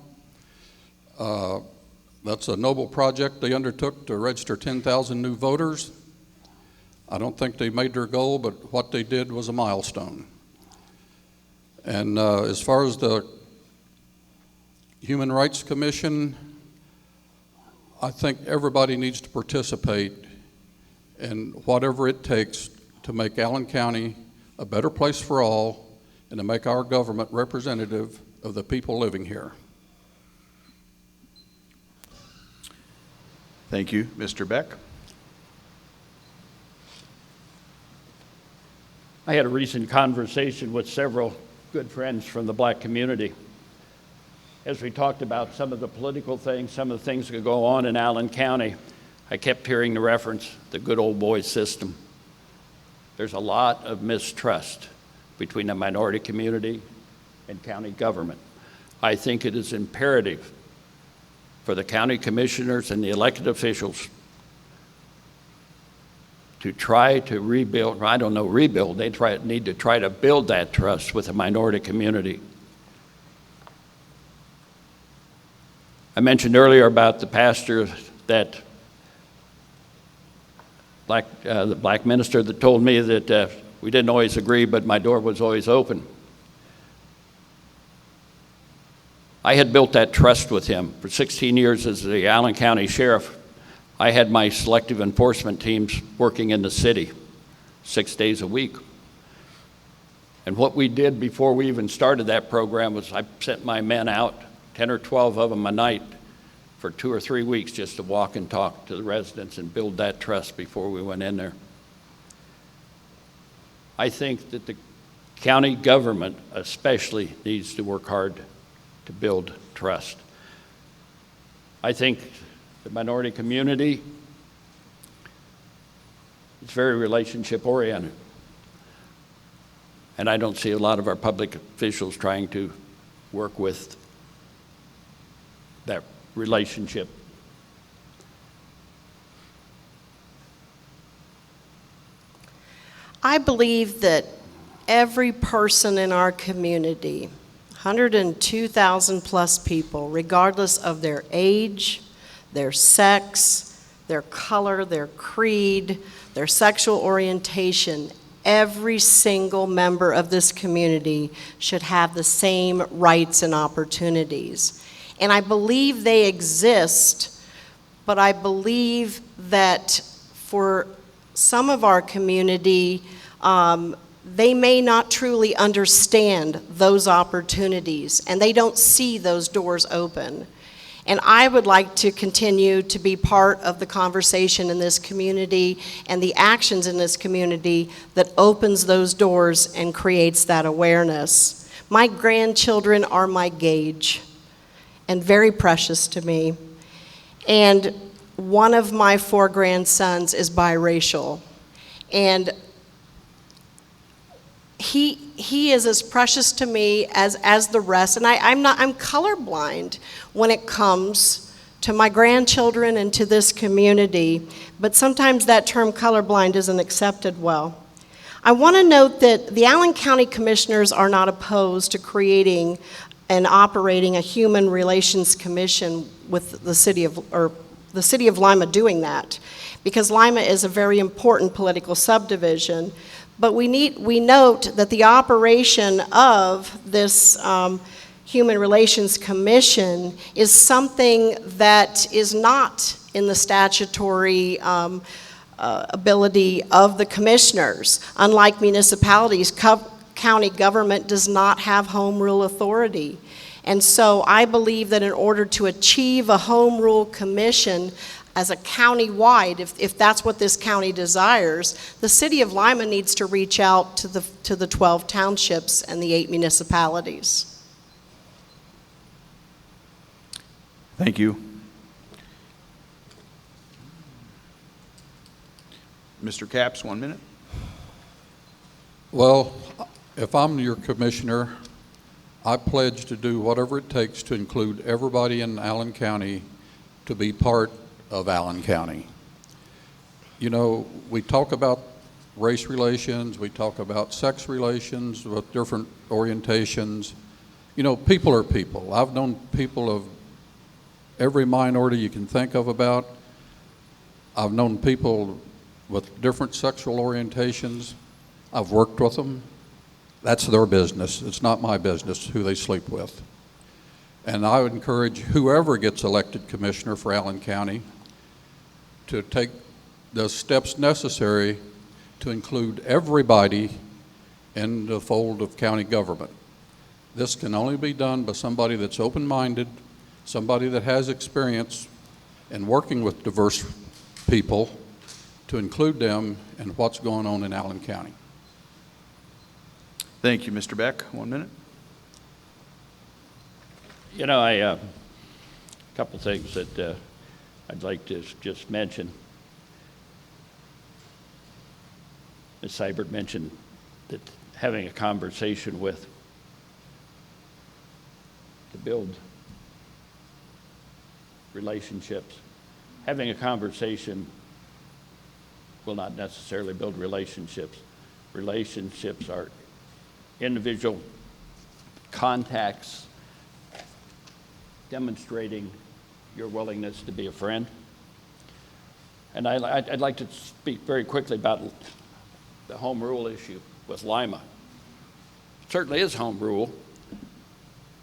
[SPEAKER 5] That's a noble project they undertook to register 10,000 new voters. I don't think they made their goal, but what they did was a milestone. And as far as the Human Rights Commission, I think everybody needs to participate in whatever it takes to make Allen County a better place for all and to make our government representative of the people living here.
[SPEAKER 2] Thank you. Mr. Beck?
[SPEAKER 4] I had a recent conversation with several good friends from the black community. As we talked about some of the political things, some of the things that go on in Allen County, I kept hearing the reference, the good old boy system. There's a lot of mistrust between the minority community and county government. I think it is imperative for the county commissioners and the elected officials to try to rebuild, I don't know, rebuild, they need to try to build that trust with the minority community. I mentioned earlier about the pastor that, the black minister that told me that we didn't always agree, but my door was always open. I had built that trust with him. For 16 years as the Allen County Sheriff, I had my selective enforcement teams working in the city 6 days a week. And what we did before we even started that program was I sent my men out, 10 or 12 of them a night, for 2 or 3 weeks just to walk and talk to the residents and build that trust before we went in there. I think that the county government especially needs to work hard to build trust. I think the minority community is very relationship oriented. And I don't see a lot of our public officials trying to work with that relationship.
[SPEAKER 3] I believe that every person in our community, 102,000 plus people, regardless of their age, their sex, their color, their creed, their sexual orientation, every single member of this community should have the same rights and opportunities. And I believe they exist, but I believe that for some of our community, they may not truly understand those opportunities, and they don't see those doors open. And I would like to continue to be part of the conversation in this community and the actions in this community that opens those doors and creates that awareness. My grandchildren are my gauge and very precious to me. And one of my 4 grandsons is biracial. And he is as precious to me as the rest, and I'm colorblind when it comes to my grandchildren and to this community, but sometimes that term colorblind isn't accepted well. I want to note that the Allen County Commissioners are not opposed to creating and operating a Human Relations Commission with the city of Lima doing that, because Lima is a very important political subdivision. But we note that the operation of this Human Relations Commission is something that is not in the statutory ability of the commissioners. Unlike municipalities, county government does not have home rule authority. And so I believe that in order to achieve a home rule commission as a county-wide, if that's what this county desires, the city of Lima needs to reach out to the 12 townships and the 8 municipalities.
[SPEAKER 2] Thank you. Mr. Capps, 1 minute.
[SPEAKER 5] Well, if I'm your commissioner, I pledge to do whatever it takes to include everybody in Allen County to be part of Allen County. You know, we talk about race relations, we talk about sex relations with different orientations. You know, people are people. I've known people of every minority you can think of about. I've known people with different sexual orientations. I've worked with them. That's their business. It's not my business who they sleep with. And I would encourage whoever gets elected commissioner for Allen County to take the steps necessary to include everybody in the fold of county government. This can only be done by somebody that's open-minded, somebody that has experience in working with diverse people to include them in what's going on in Allen County.
[SPEAKER 2] Thank you, Mr. Beck. 1 minute.
[SPEAKER 4] You know, a couple things that I'd like to just mention. Ms. Seibert mentioned that having a conversation to build relationships. Having a conversation will not necessarily build relationships. Relationships are individual contacts demonstrating your willingness to be a friend. And I'd like to speak very quickly about the home rule issue with Lima. It certainly is home rule,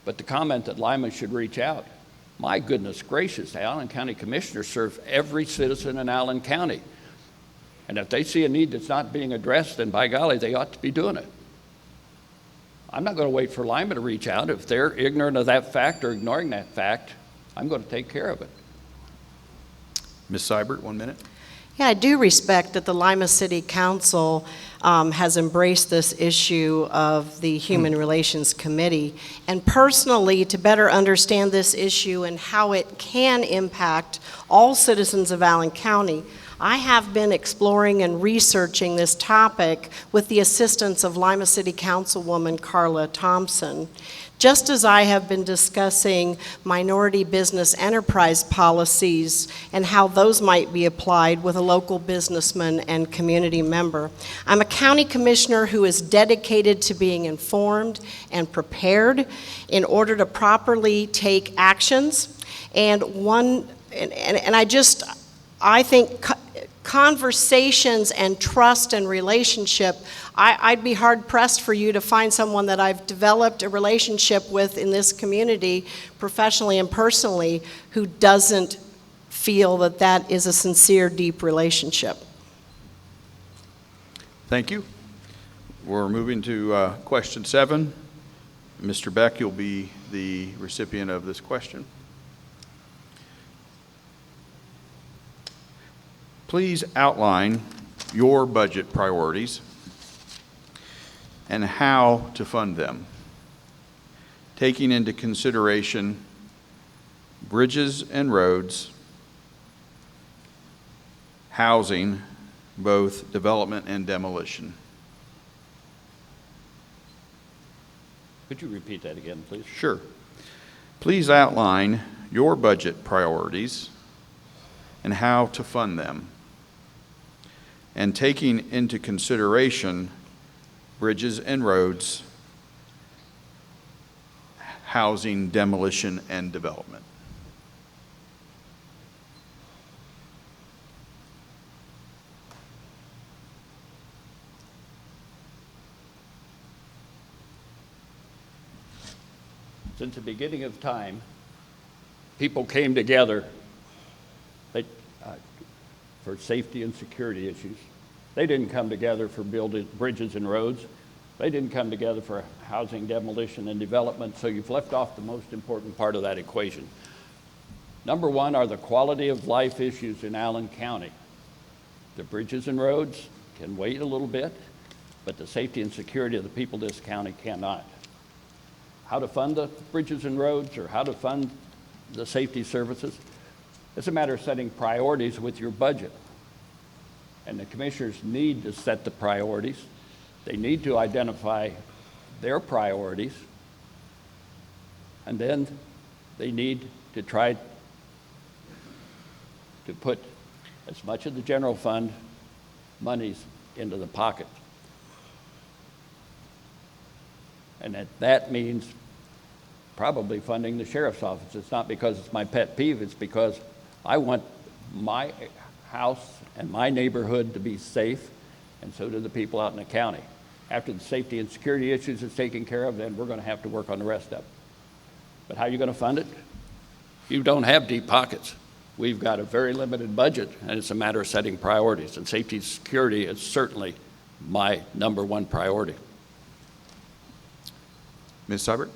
[SPEAKER 4] but the comment that Lima should reach out, my goodness gracious, the Allen County Commissioners serve every citizen in Allen County. And if they see a need that's not being addressed, then by golly, they ought to be doing it. I'm not going to wait for Lima to reach out. If they're ignorant of that fact or ignoring that fact, I'm going to take care of it.
[SPEAKER 2] Ms. Seibert, 1 minute.
[SPEAKER 3] Yeah, I do respect that the Lima City Council has embraced this issue of the Human Relations Committee. And personally, to better understand this issue and how it can impact all citizens of Allen County, I have been exploring and researching this topic with the assistance of Lima City Councilwoman Carla Thompson, just as I have been discussing minority business enterprise policies and how those might be applied with a local businessman and community member. I'm a county commissioner who is dedicated to being informed and prepared in order to properly take actions. And I think conversations and trust and relationship, I'd be hard-pressed for you to find someone that I've developed a relationship with in this community, professionally and personally, who doesn't feel that that is a sincere, deep relationship.
[SPEAKER 2] Thank you. We're moving to question 7. Mr. Beck, you'll be the recipient of this question. Please outline your budget priorities and how to fund them, taking into consideration bridges and roads, housing, both development and demolition.
[SPEAKER 4] Could you repeat that again, please?
[SPEAKER 2] Sure. Please outline your budget priorities and how to fund them, and taking into consideration bridges and roads, housing, demolition, and development.
[SPEAKER 4] Since the beginning of time, people came together. for safety and security issues. They didn't come together for building bridges and roads. They didn't come together for housing demolition and development, so you've left off the most important part of that equation. Number one are the quality of life issues in Allen County. The bridges and roads can wait a little bit, but the safety and security of the people of this county cannot. How to fund the bridges and roads or how to fund the safety services, it's a matter of setting priorities with your budget. And the commissioners need to set the priorities. They need to identify their priorities, and then they need to try to put as much of the general fund monies into the pocket. And that means probably funding the sheriff's office. It's not because it's my pet peeve, it's because I want my house and my neighborhood to be safe, and so do the people out in the county. After the safety and security issues is taken care of, then we're going to have to work on the rest of it. But how are you going to fund it? You don't have deep pockets. We've got a very limited budget, and it's a matter of setting priorities, and safety and security is certainly my number one priority.
[SPEAKER 2] Ms. Seibert?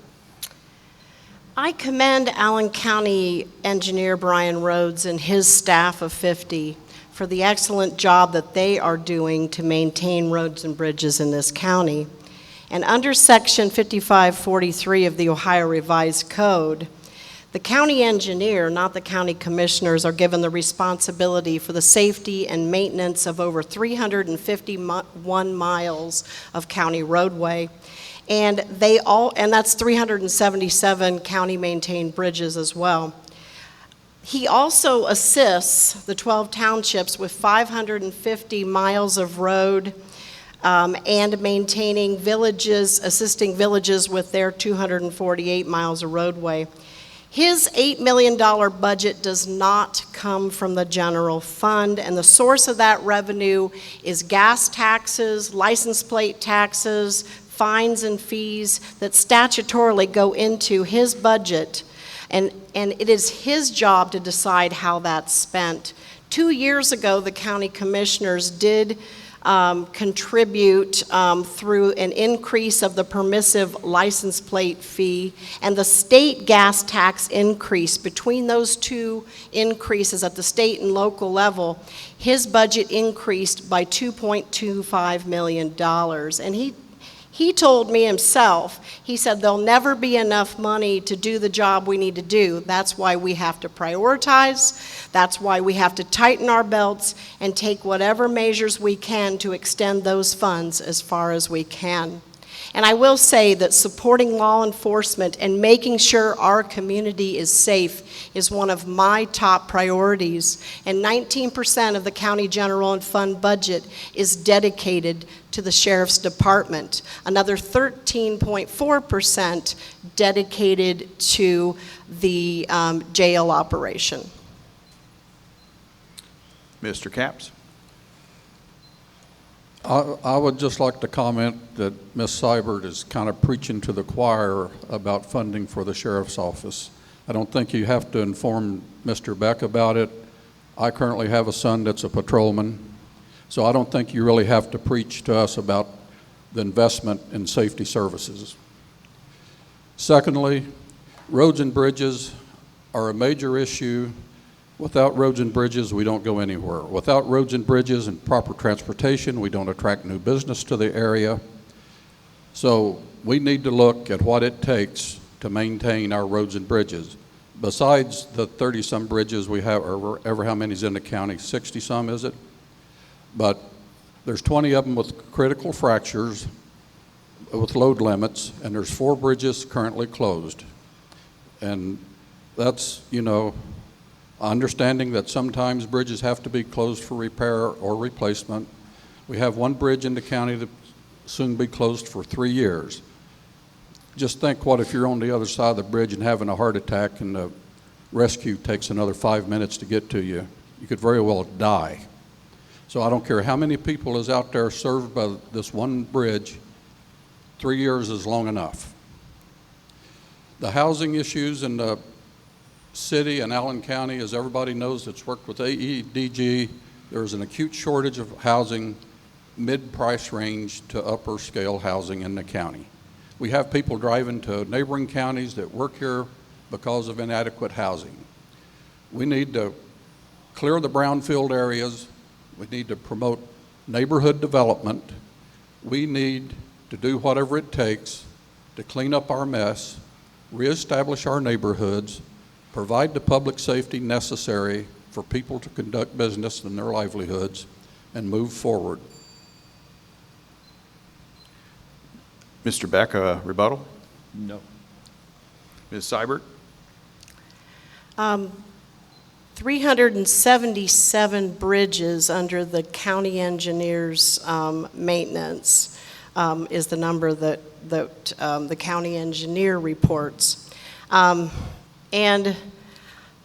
[SPEAKER 3] I commend Allen County Engineer Brian Rhodes and his staff of 50 for the excellent job that they are doing to maintain roads and bridges in this county. And under Section 5543 of the Ohio Revised Code, the county engineer, not the county commissioners, are given the responsibility for the safety and maintenance of over 351 miles of county roadway. And that's 377 county maintained bridges as well. He also assists the 12 townships with 550 miles of road and maintaining villages, assisting villages with their 248 miles of roadway. His $8 million budget does not come from the general fund, and the source of that revenue is gas taxes, license plate taxes, fines and fees that statutorily go into his budget, and it is his job to decide how that's spent. 2 years ago, the county commissioners did contribute through an increase of the permissive license plate fee and the state gas tax increase. Between those two increases at the state and local level, his budget increased by $2.25 million. And he told me himself, he said, there'll never be enough money to do the job we need to do. That's why we have to prioritize. That's why we have to tighten our belts and take whatever measures we can to extend those funds as far as we can. And I will say that supporting law enforcement and making sure our community is safe is one of my top priorities. And 19% of the county general fund budget is dedicated to the sheriff's department. Another 13.4% dedicated to the jail operation.
[SPEAKER 2] Mr. Capps?
[SPEAKER 5] I would just like to comment that Ms. Seibert is kind of preaching to the choir about funding for the sheriff's office. I don't think you have to inform Mr. Beck about it. I currently have a son that's a patrolman, so I don't think you really have to preach to us about the investment in safety services. Secondly, roads and bridges are a major issue. Without roads and bridges, we don't go anywhere. Without roads and bridges and proper transportation, we don't attract new business to the area. So we need to look at what it takes to maintain our roads and bridges. Besides the 30-some bridges we have, or ever how many's in the county, 60-some is it? But there's 20 of them with critical fractures, with load limits, and there's 4 bridges currently closed. And that's, understanding that sometimes bridges have to be closed for repair or replacement. We have one bridge in the county that will soon be closed for 3 years. Just think, what if you're on the other side of the bridge and having a heart attack and the rescue takes another 5 minutes to get to you? You could very well die. So I don't care how many people is out there served by this one bridge, 3 years is long enough. The housing issues in the city and Allen County, as everybody knows that's worked with AEDG There is an acute shortage of housing, mid-price range to upper scale housing in the county. We have people driving to neighboring counties that work here because of inadequate housing. We need to clear the brownfield areas. We need to promote neighborhood development. We need to do whatever it takes to clean up our mess, reestablish our neighborhoods, provide the public safety necessary for people to conduct business and their livelihoods, and move forward.
[SPEAKER 2] Mr. Beck, a rebuttal?
[SPEAKER 4] No.
[SPEAKER 2] Ms. Seibert?
[SPEAKER 3] 377 bridges under the county engineer's maintenance is the number that the county engineer reports. And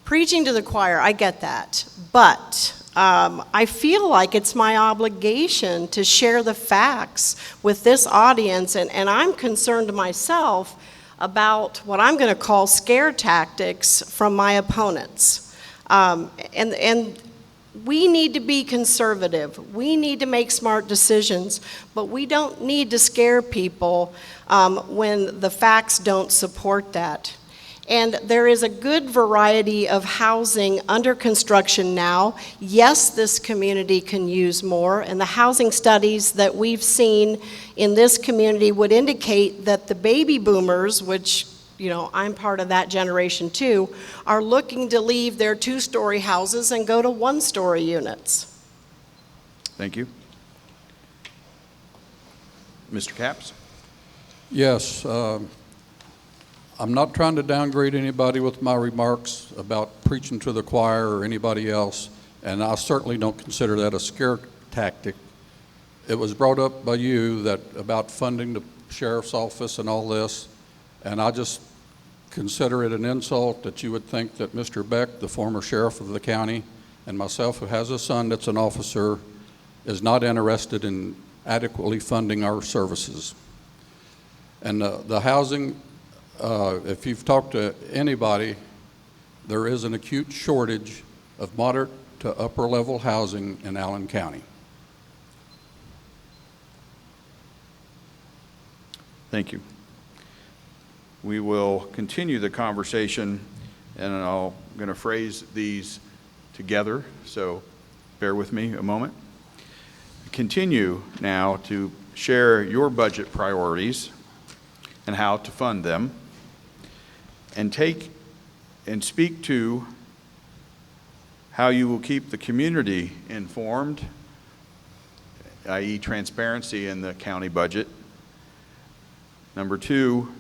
[SPEAKER 3] preaching to the choir, I get that, but I feel like it's my obligation to share the facts with this audience, and I'm concerned myself about what I'm going to call scare tactics from my opponents. And we need to be conservative. We need to make smart decisions, but we don't need to scare people when the facts don't support that. And there is a good variety of housing under construction now. Yes, this community can use more, and the housing studies that we've seen in this community would indicate that the baby boomers, which, you know, I'm part of that generation too, are looking to leave their two-story houses and go to one-story units.
[SPEAKER 2] Thank you. Mr. Capps?
[SPEAKER 5] Yes, I'm not trying to downgrade anybody with my remarks about preaching to the choir or anybody else, and I certainly don't consider that a scare tactic. It was brought up by you that about funding the sheriff's office and all this, and I just consider it an insult that you would think that Mr. Beck, the former sheriff of the county, and myself, who has a son that's an officer, is not interested in adequately funding our services. And the housing, if you've talked to anybody, there is an acute shortage of moderate to upper level housing in Allen County.
[SPEAKER 2] Thank you. We will continue the conversation, and I'm going to phrase these together, so bear with me a moment. Continue now to share your budget priorities and how to fund them, and take and speak to how you will keep the community informed, i.e. transparency in the county budget. Number two,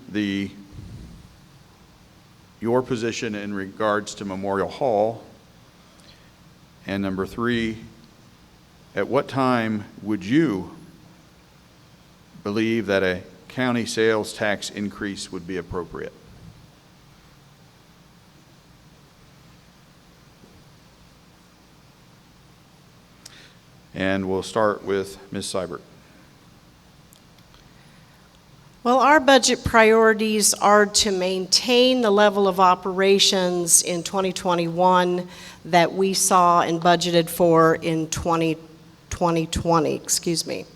[SPEAKER 2] your position in regards to Memorial Hall. And number three, at what time would you believe that a county sales tax increase would be appropriate? And we'll start with Ms. Seibert.
[SPEAKER 3] Well, our budget priorities are to maintain the level of operations in 2021 that we saw and budgeted for in 2020.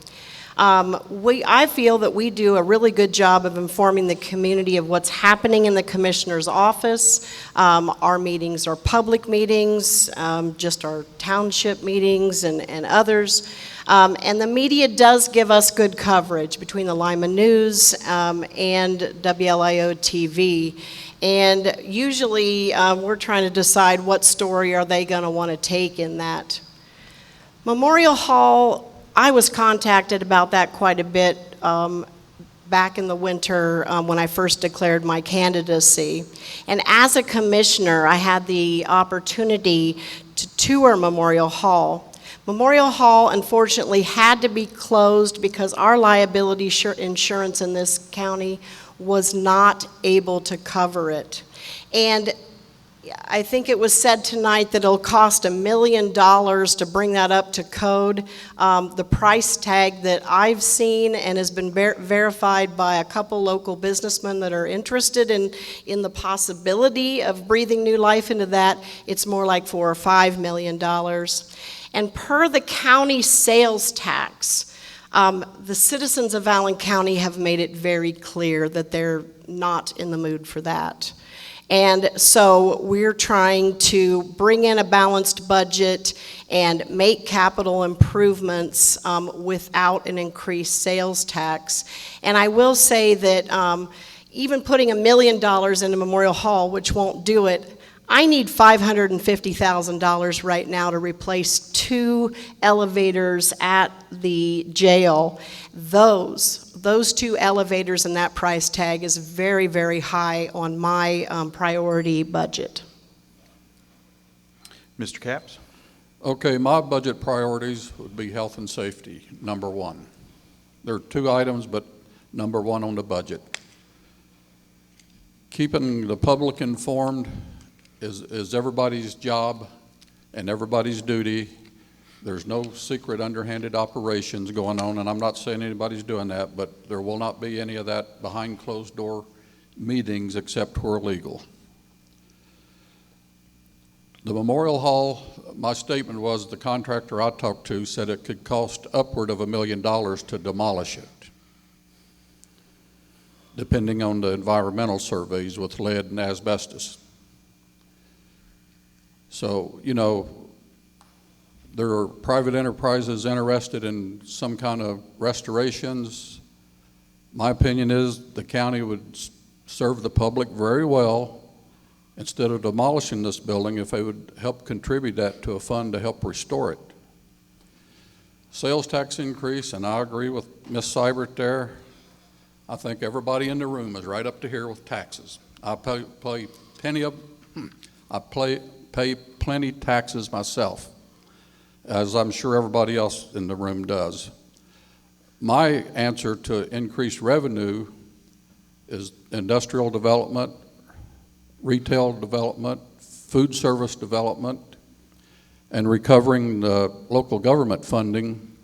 [SPEAKER 3] I feel that we do a really good job of informing the community of what's happening in the commissioner's office. Our meetings are public meetings, just our township meetings and others. And the media does give us good coverage between the Lima News and WLIO TV. And usually we're trying to decide what story are they going to want to take in that. Memorial Hall, I was contacted about that quite a bit back in the winter when I first declared my candidacy. And as a commissioner, I had the opportunity to tour Memorial Hall. Memorial Hall, unfortunately, had to be closed because our liability insurance in this county was not able to cover it. And I think it was said tonight that it'll cost $1 million to bring that up to code. The price tag that I've seen and has been verified by a couple local businessmen that are interested in the possibility of breathing new life into that, it's more like $4 or $5 million. And per the county sales tax, the citizens of Allen County have made it very clear that they're not in the mood for that. And so we're trying to bring in a balanced budget and make capital improvements without an increased sales tax. And I will say that even putting $1 million into Memorial Hall, which won't do it, I need $550,000 right now to replace 2 elevators at the jail. Those 2 elevators and that price tag is very, very high on my priority budget.
[SPEAKER 2] Mr. Capps?
[SPEAKER 5] Okay, my budget priorities would be health and safety, number 1. There are 2 items, but number 1 on the budget. Keeping the public informed is everybody's job and everybody's duty. There's no secret underhanded operations going on, and I'm not saying anybody's doing that, but there will not be any of that behind closed door meetings except where legal. The Memorial Hall, my statement was the contractor I talked to said it could cost upward of $1 million to demolish it, depending on the environmental surveys with lead and asbestos. So, you know, there are private enterprises interested in some kind of restorations. My opinion is the county would serve the public very well instead of demolishing this building if they would help contribute that to a fund to help restore it. Sales tax increase, and I agree with Ms. Seibert there. I think everybody in the room is right up to here with taxes. I pay plenty taxes myself, as I'm sure everybody else in the room does. My answer to increased revenue is industrial development, retail development, food service development, and recovering the local government funding,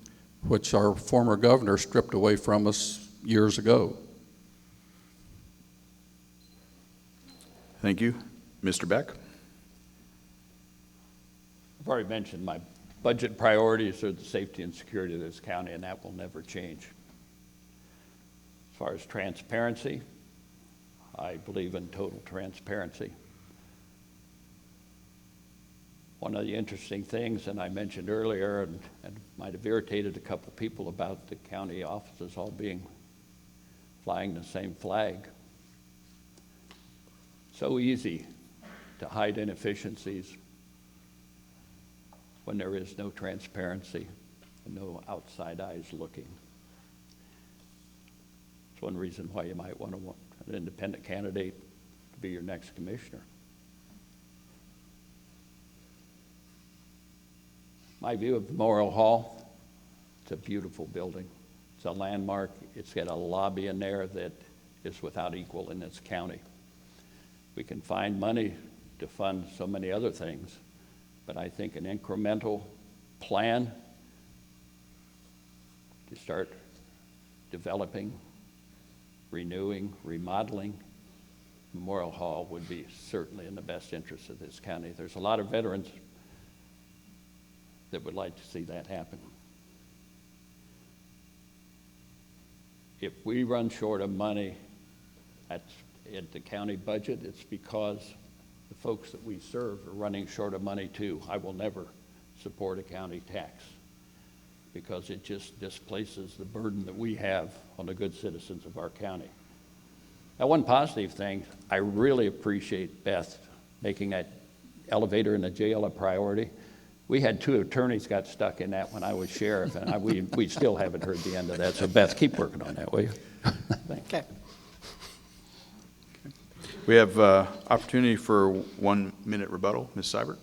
[SPEAKER 5] which our former governor stripped away from us years ago.
[SPEAKER 2] Thank you. Mr. Beck?
[SPEAKER 4] I've already mentioned my budget priorities are the safety and security of this county, and that will never change. As far as transparency, I believe in total transparency. One of the interesting things, and I mentioned earlier, and might have irritated a couple people about the county offices all flying the same flag. So easy to hide inefficiencies when there is no transparency and no outside eyes looking. It's one reason why you might want an independent candidate to be your next commissioner. My view of Memorial Hall, it's a beautiful building. It's a landmark. It's got a lobby in there that is without equal in this county. We can find money to fund so many other things, but I think an incremental plan to start developing, renewing, remodeling Memorial Hall would be certainly in the best interest of this county. There's a lot of veterans that would like to see that happen. If we run short of money at the county budget, it's because the folks that we serve are running short of money too. I will never support a county tax because it just displaces the burden that we have on the good citizens of our county. Now, one positive thing, I really appreciate Beth making that elevator in the jail a priority. We had 2 attorneys got stuck in that when I was sheriff, and we still haven't heard the end of that. So Beth, keep working on that, will you? Thank you.
[SPEAKER 3] Okay.
[SPEAKER 2] We have opportunity for 1 minute rebuttal. Ms. Seibert?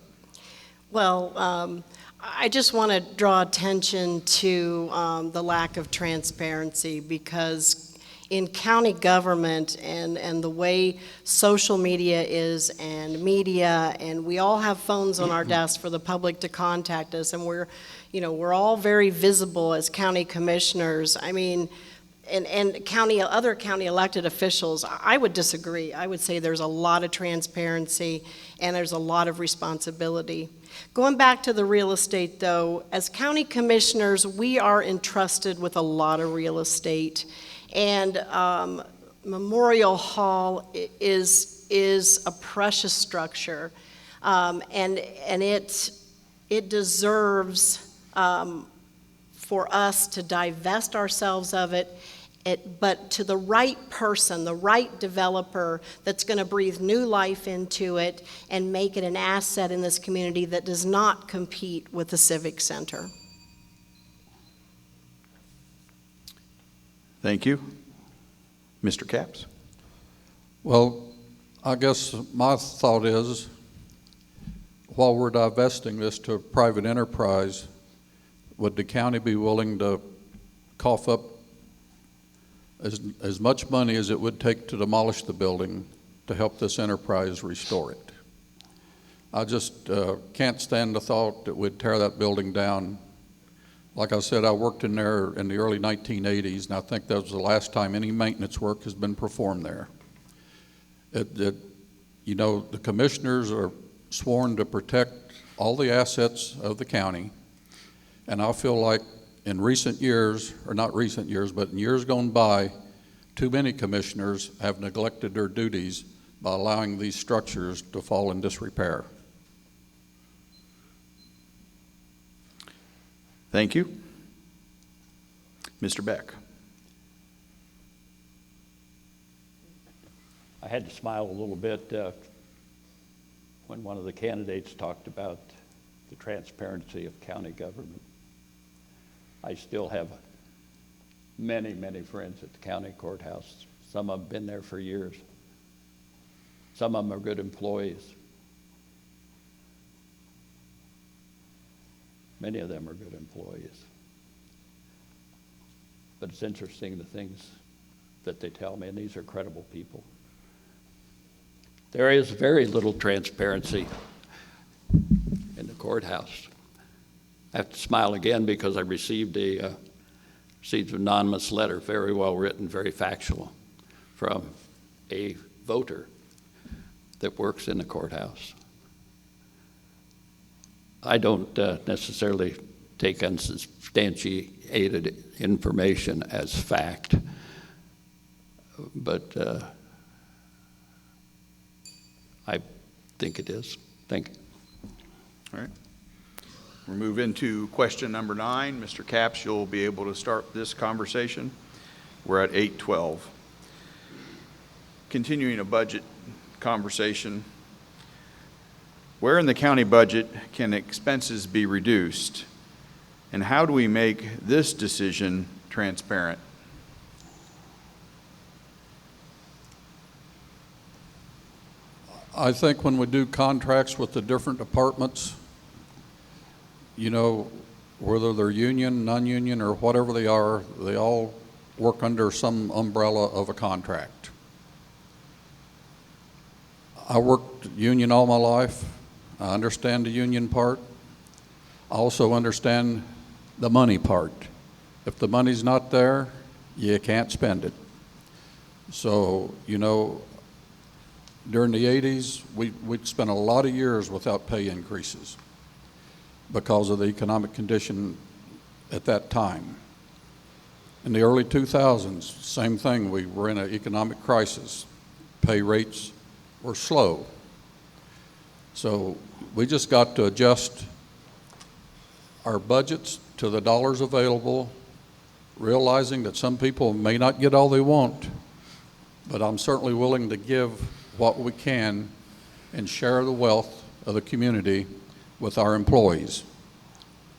[SPEAKER 3] Well, I just want to draw attention to the lack of transparency, because in county government and the way social media is and media, and we all have phones on our desk for the public to contact us, and we're all very visible as county commissioners. I mean, and other county elected officials, I would disagree. I would say there's a lot of transparency and there's a lot of responsibility. Going back to the real estate, though, as county commissioners, we are entrusted with a lot of real estate. And Memorial Hall is a precious structure. And it deserves for us to divest ourselves of it, but to the right person, the right developer that's going to breathe new life into it and make it an asset in this community that does not compete with the Civic Center.
[SPEAKER 2] Thank you. Mr. Capps?
[SPEAKER 5] Well, I guess my thought is, while we're divesting this to a private enterprise, would the county be willing to cough up as much money as it would take to demolish the building to help this enterprise restore it? I just can't stand the thought that we'd tear that building down. Like I said, I worked in there in the early 1980s, and I think that was the last time any maintenance work has been performed there. You know, the commissioners are sworn to protect all the assets of the county, and I feel like in recent years, or not recent years, but in years gone by, too many commissioners have neglected their duties by allowing these structures to fall in disrepair.
[SPEAKER 2] Thank you. Mr. Beck?
[SPEAKER 4] I had to smile a little bit when one of the candidates talked about the transparency of county government. I still have many, many friends at the county courthouse. Some of them have been there for years. Some of them are good employees. Many of them are good employees. But it's interesting the things that they tell me, and these are credible people. There is very little transparency in the courthouse. I have to smile again because I received an anonymous letter, very well written, very factual, from a voter that works in the courthouse. I don't necessarily take unsubstantiated information as fact, but I think it is. Thank you.
[SPEAKER 2] All right. We'll move into question number 9. Mr. Capps, you'll be able to start this conversation. We're at 8:12. Continuing a budget conversation. Where in the county budget can expenses be reduced? And how do we make this decision transparent?
[SPEAKER 5] I think when we do contracts with the different departments, you know, whether they're union, non-union, or whatever they are, they all work under some umbrella of a contract. I worked union all my life. I understand the union part. I also understand the money part. If the money's not there, you can't spend it. So, you know, during the 80s, we'd spent a lot of years without pay increases because of the economic condition at that time. In the early 2000s, same thing, we were in an economic crisis. Pay rates were slow. So we just got to adjust our budgets to the dollars available, realizing that some people may not get all they want, but I'm certainly willing to give what we can and share the wealth of the community with our employees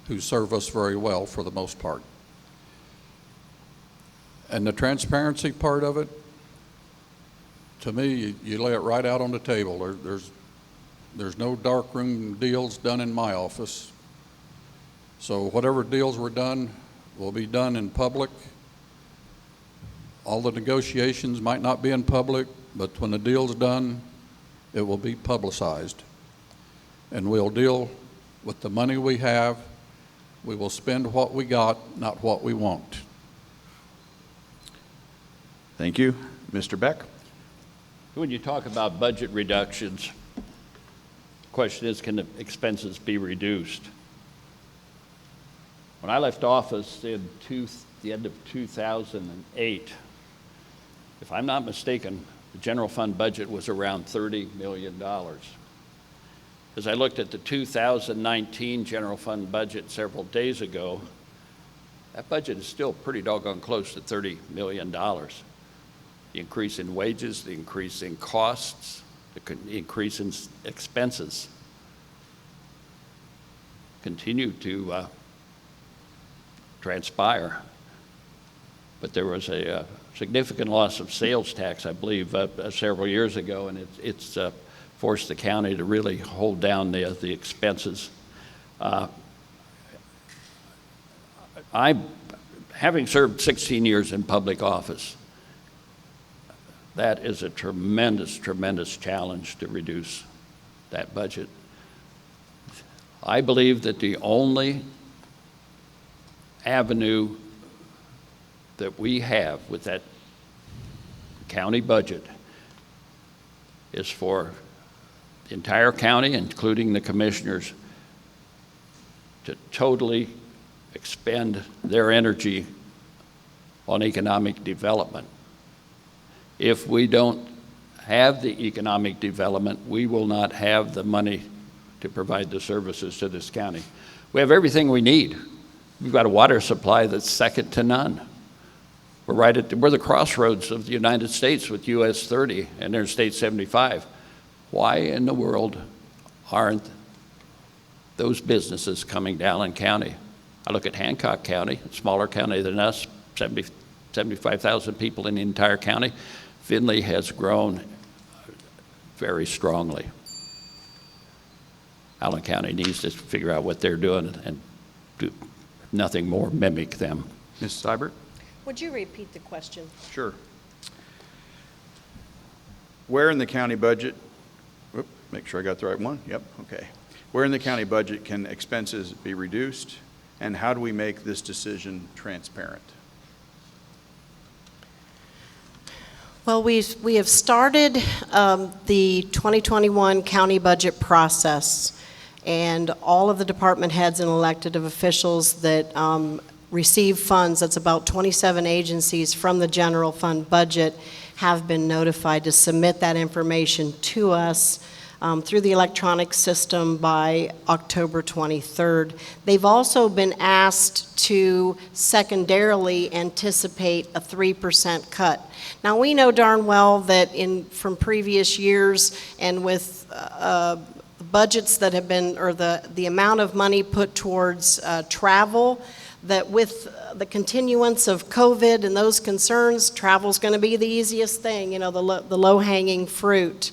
[SPEAKER 5] who serve us very well for the most part. And the transparency part of it, to me, you lay it right out on the table. There's no darkroom deals done in my office. So whatever deals were done will be done in public. All the negotiations might not be in public, but when the deal's done, it will be publicized. And we'll deal with the money we have. We will spend what we got, not what we want.
[SPEAKER 2] Thank you. Mr. Beck?
[SPEAKER 4] When you talk about budget reductions, question is, can the expenses be reduced? When I left office in the end of 2008, if I'm not mistaken, the general fund budget was around $30 million. As I looked at the 2019 general fund budget several days ago, that budget is still pretty doggone close to $30 million. The increase in wages, the increase in costs, the increase in expenses continue to transpire. But there was a significant loss of sales tax, I believe, several years ago, and it's forced the county to really hold down the expenses. Having served 16 years in public office, that is a tremendous, tremendous challenge to reduce that budget. I believe that the only avenue that we have with that county budget is for the entire county, including the commissioners, to totally expend their energy on economic development. If we don't have the economic development, we will not have the money to provide the services to this county. We have everything we need. We've got a water supply that's second to none. We're the crossroads of the United States with US 30 and Interstate 75. Why in the world aren't those businesses coming to Allen County? I look at Hancock County, a smaller county than us, 75,000 people in the entire county. Findlay has grown very strongly. Allen County needs to figure out what they're doing and do nothing more, mimic them.
[SPEAKER 2] Ms. Seibert?
[SPEAKER 3] Would you repeat the question?
[SPEAKER 2] Sure. Where in the county budget, make sure I got the right one, yep, okay. Where in the county budget can expenses be reduced, and how do we make this decision transparent?
[SPEAKER 3] Well, we have started the 2021 county budget process, and all of the department heads and elected officials that receive funds, that's about 27 agencies from the general fund budget, have been notified to submit that information to us through the electronic system by October 23rd. They've also been asked to secondarily anticipate a 3% cut. Now, we know darn well that from previous years and with budgets that have been, or the amount of money put towards travel, that with the continuance of COVID and those concerns, travel's going to be the easiest thing, the low-hanging fruit.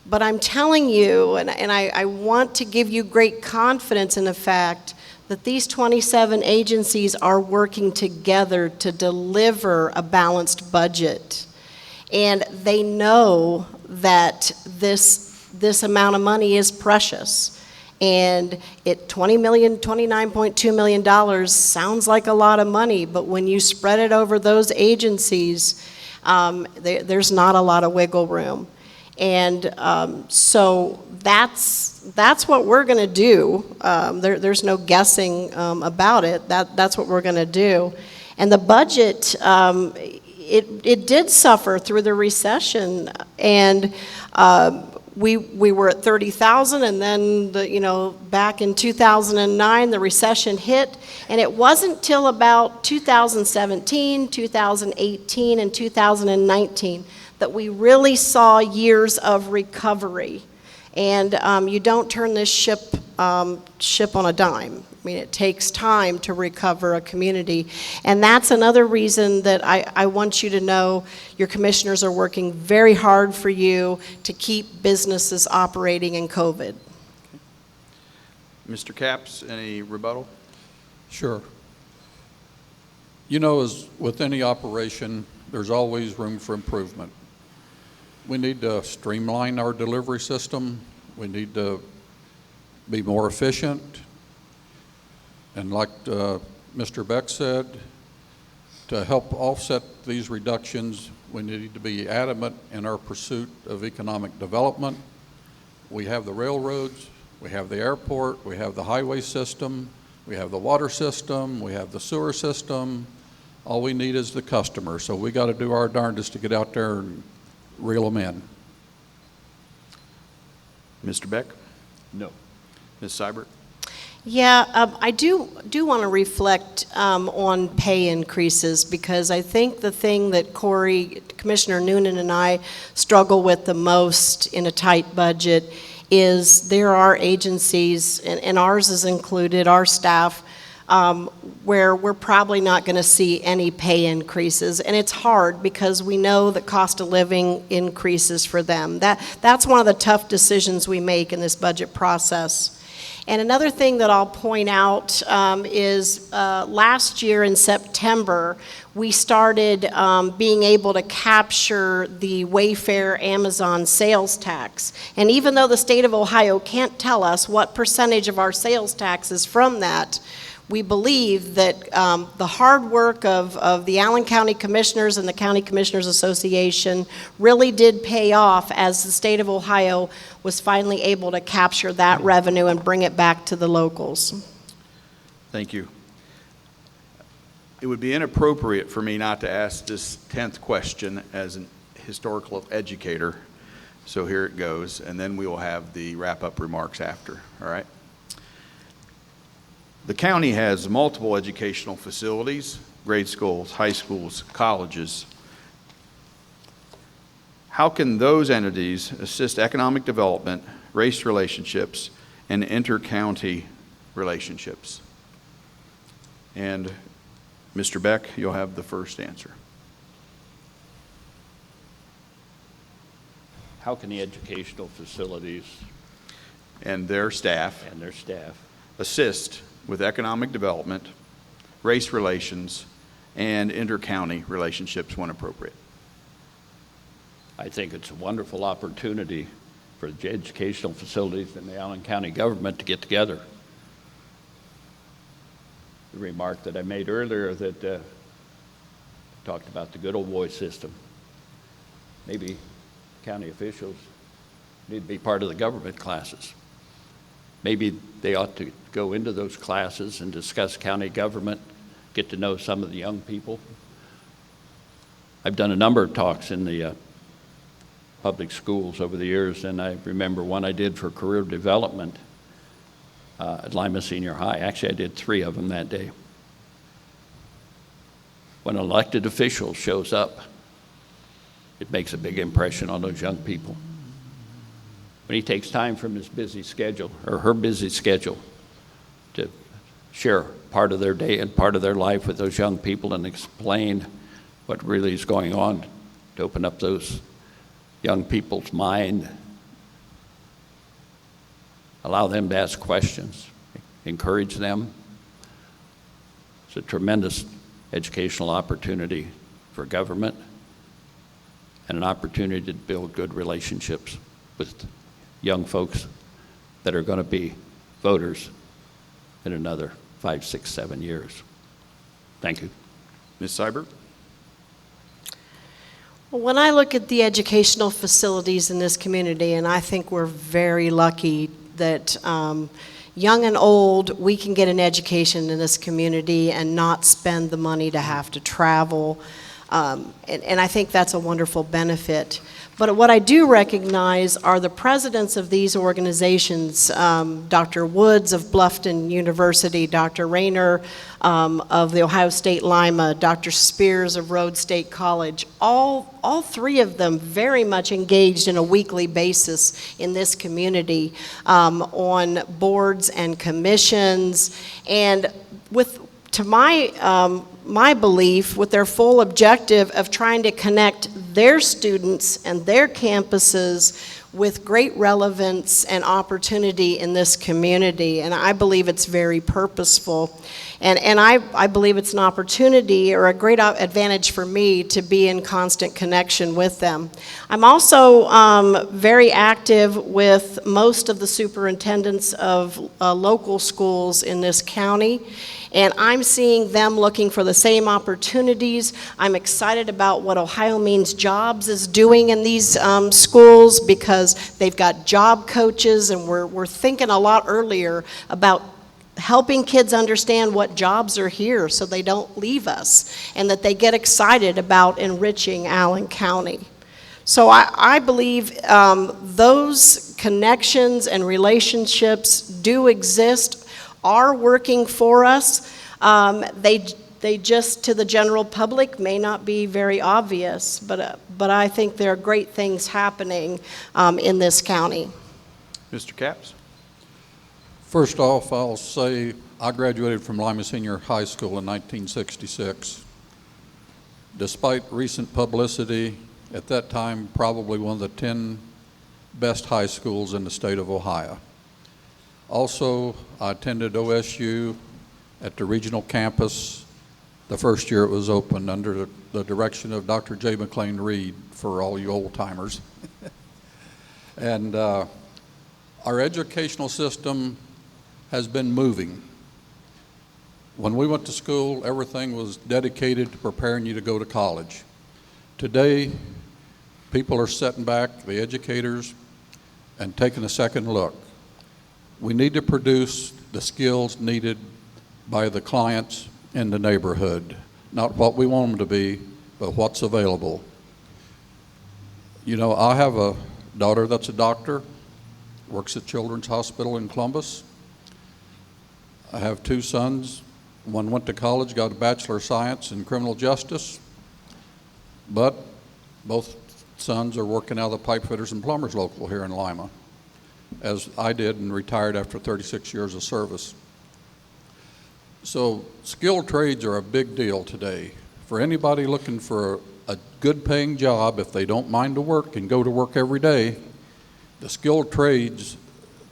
[SPEAKER 3] But I'm telling you, and I want to give you great confidence in the fact that these 27 agencies are working together to deliver a balanced budget. And they know that this amount of money is precious. And $29.2 million sounds like a lot of money, but when you spread it over those agencies, there's not a lot of wiggle room. And so that's what we're going to do. There's no guessing about it. That's what we're going to do. And the budget, it did suffer through the recession, and we were at 30,000, and then back in 2009 the recession hit, and it wasn't till about 2017, 2018, and 2019 that we really saw years of recovery. And you don't turn this ship on a dime. I mean, it takes time to recover a community. And that's another reason that I want you to know your commissioners are working very hard for you to keep businesses operating in COVID.
[SPEAKER 2] Mr. Capps, any rebuttal?
[SPEAKER 5] Sure. As with any operation, there's always room for improvement. We need to streamline our delivery system. We need to be more efficient. And like Mr. Beck said, to help offset these reductions, we need to be adamant in our pursuit of economic development. We have the railroads, we have the airport, we have the highway system, we have the water system, we have the sewer system. All we need is the customer, so we got to do our darndest to get out there and reel them in.
[SPEAKER 2] Mr. Beck?
[SPEAKER 4] No.
[SPEAKER 2] Ms. Seibert?
[SPEAKER 3] Yeah, I do want to reflect on pay increases, because I think the thing that Commissioner Noonan and I struggle with the most in a tight budget is there are agencies, and ours is included, our staff, where we're probably not going to see any pay increases. And it's hard because we know that cost of living increases for them. That's one of the tough decisions we make in this budget process. And another thing that I'll point out is last year in September, we started being able to capture the Wayfair Amazon sales tax. And even though the state of Ohio can't tell us what percentage of our sales tax is from that, we believe that the hard work of the Allen County Commissioners and the County Commissioners Association really did pay off, as the state of Ohio was finally able to capture that revenue and bring it back to the locals.
[SPEAKER 2] Thank you. It would be inappropriate for me not to ask this 10th question as an historical educator. So here it goes, and then we will have the wrap-up remarks after, all right? The county has multiple educational facilities, grade schools, high schools, colleges. How can those entities assist economic development, race relationships, and inter-county relationships? And Mr. Beck, you'll have the first answer.
[SPEAKER 4] How can the educational facilities
[SPEAKER 2] And their staff
[SPEAKER 4] and their staff
[SPEAKER 2] assist with economic development, race relations, and inter-county relationships when appropriate?
[SPEAKER 4] I think it's a wonderful opportunity for the educational facilities and the Allen County government to get together. The remark that I made earlier that talked about the good old boy system. Maybe county officials need to be part of the government classes. Maybe they ought to go into those classes and discuss county government, get to know some of the young people. I've done a number of talks in the public schools over the years, and I remember one I did for career development at Lima Senior High. Actually, I did 3 of them that day. When an elected official shows up, it makes a big impression on those young people. When he takes time from his busy schedule, or her busy schedule, to share part of their day and part of their life with those young people and explain what really is going on, to open up those young people's mind, allow them to ask questions, encourage them. It's a tremendous educational opportunity for government and an opportunity to build good relationships with young folks that are going to be voters in another 5, 6, 7 years. Thank you.
[SPEAKER 2] Ms. Seibert?
[SPEAKER 3] Well, when I look at the educational facilities in this community, and I think we're very lucky that young and old, we can get an education in this community and not spend the money to have to travel. And I think that's a wonderful benefit. But what I do recognize are the presidents of these organizations, Dr. Woods of Bluffton University, Dr. Rayner of the Ohio State Lima, Dr. Spears of Rhodes State College, all 3 of them very much engaged in a weekly basis in this community on boards and commissions, and to my belief, with their full objective of trying to connect their students and their campuses with great relevance and opportunity in this community. And I believe it's very purposeful. And I believe it's an opportunity or a great advantage for me to be in constant connection with them. I'm also very active with most of the superintendents of local schools in this county. And I'm seeing them looking for the same opportunities. I'm excited about what Ohio Means Jobs is doing in these schools, because they've got job coaches, and we're thinking a lot earlier about helping kids understand what jobs are here so they don't leave us, and that they get excited about enriching Allen County. So I believe those connections and relationships do exist, are working for us. They just, to the general public, may not be very obvious, but I think there are great things happening in this county.
[SPEAKER 2] Mr. Capps?
[SPEAKER 5] First off, I'll say I graduated from Lima Senior High School in 1966. Despite recent publicity, at that time, probably one of the 10 best high schools in the state of Ohio. Also, I attended OSU at the regional campus the first year it was opened under the direction of Dr. J. McLean Reed, for all you old timers. And our educational system has been moving. When we went to school, everything was dedicated to preparing you to go to college. Today, people are sitting back, the educators, and taking a second look. We need to produce the skills needed by the clients in the neighborhood, not what we want them to be, but what's available. You know, I have a daughter that's a doctor, works at Children's Hospital in Columbus. I have two sons. One went to college, got a Bachelor of Science in Criminal Justice, but both sons are working out of the pipe fitters and plumbers local here in Lima, as I did, and retired after 36 years of service. So skilled trades are a big deal today. For anybody looking for a good paying job, if they don't mind to work and go to work every day, the skilled trades,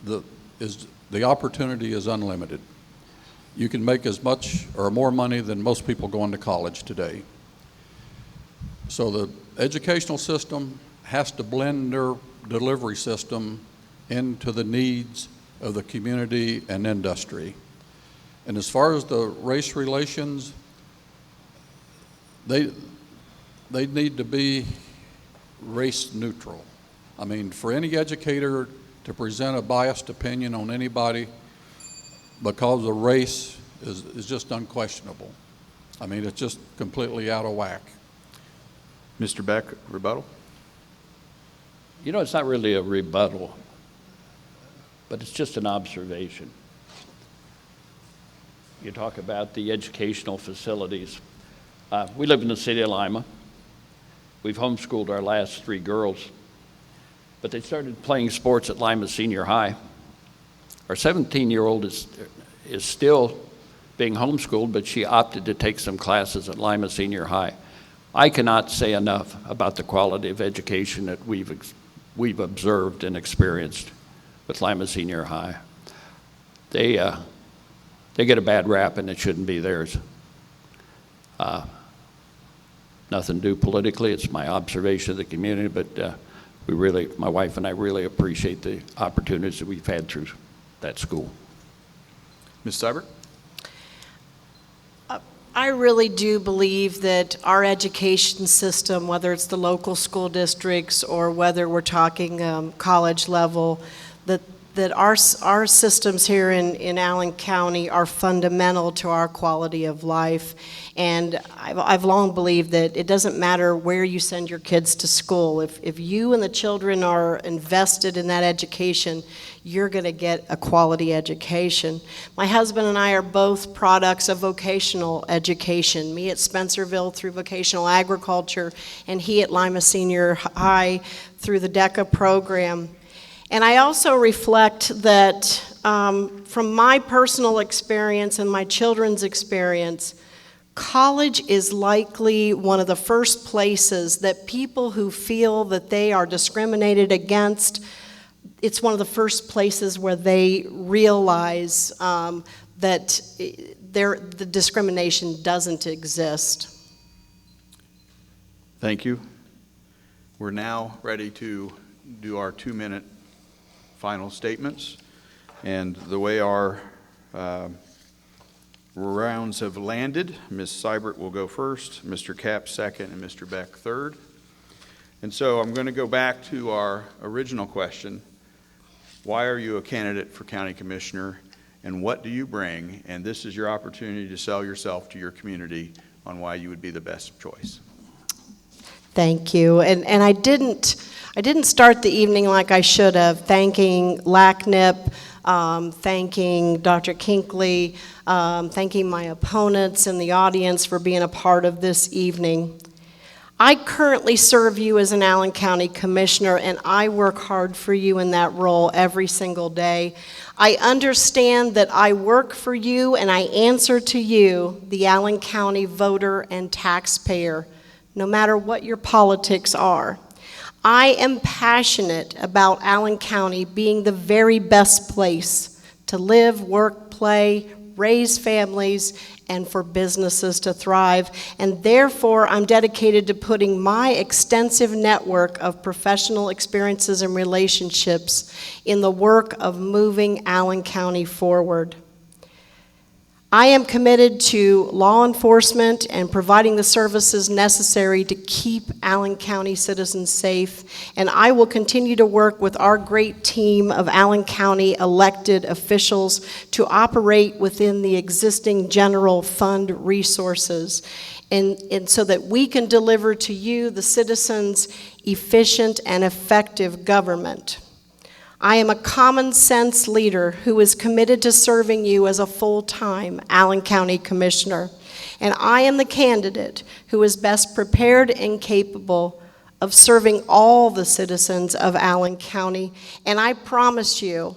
[SPEAKER 5] the opportunity is unlimited. You can make as much or more money than most people going to college today. So the educational system has to blend their delivery system into the needs of the community and industry. And as far as the race relations, they need to be race neutral. I mean, for any educator to present a biased opinion on anybody because of race is just unquestionable. I mean, it's just completely out of whack.
[SPEAKER 2] Mr. Beck, rebuttal?
[SPEAKER 4] You know, it's not really a rebuttal, but it's just an observation. You talk about the educational facilities. We live in the city of Lima. We've homeschooled our last 3 girls, but they started playing sports at Lima Senior High. Our 17-year-old is still being homeschooled, but she opted to take some classes at Lima Senior High. I cannot say enough about the quality of education that we've observed and experienced with Lima Senior High. They get a bad rap, and it shouldn't be theirs. Nothing to do politically. It's my observation of the community, but my wife and I really appreciate the opportunities that we've had through that school.
[SPEAKER 2] Ms. Seibert?
[SPEAKER 3] I really do believe that our education system, whether it's the local school districts or whether we're talking college level, that our systems here in Allen County are fundamental to our quality of life. And I've long believed that it doesn't matter where you send your kids to school. If you and the children are invested in that education, you're going to get a quality education. My husband and I are both products of vocational education. Me at Spencerville through vocational agriculture, and he at Lima Senior High through the DECA program. And I also reflect that from my personal experience and my children's experience, college is likely one of the first places that people who feel that they are discriminated against, it's one of the first places where they realize that the discrimination doesn't exist.
[SPEAKER 2] Thank you. We're now ready to do our 2-minute final statements. And the way our Rounds have landed. Ms. Seibert will go first, Mr. Capps second, and Mr. Beck third. And so I'm going to go back to our original question. Why are you a candidate for county commissioner, and what do you bring? And this is your opportunity to sell yourself to your community on why you would be the best choice.
[SPEAKER 3] Thank you. And I didn't start the evening like I should have, thanking LACNIP, thanking Dr. Kinkley, thanking my opponents in the audience for being a part of this evening. I currently serve you as an Allen County Commissioner, and I work hard for you in that role every single day. I understand that I work for you and I answer to you, the Allen County voter and taxpayer, no matter what your politics are. I am passionate about Allen County being the very best place to live, work, play, raise families, and for businesses to thrive. And therefore, I'm dedicated to putting my extensive network of professional experiences and relationships in the work of moving Allen County forward. I am committed to law enforcement and providing the services necessary to keep Allen County citizens safe, and I will continue to work with our great team of Allen County elected officials to operate within the existing general fund resources, and so that we can deliver to you, the citizens, efficient and effective government. I am a common sense leader who is committed to serving you as a full-time Allen County Commissioner. And I am the candidate who is best prepared and capable of serving all the citizens of Allen County. And I promise you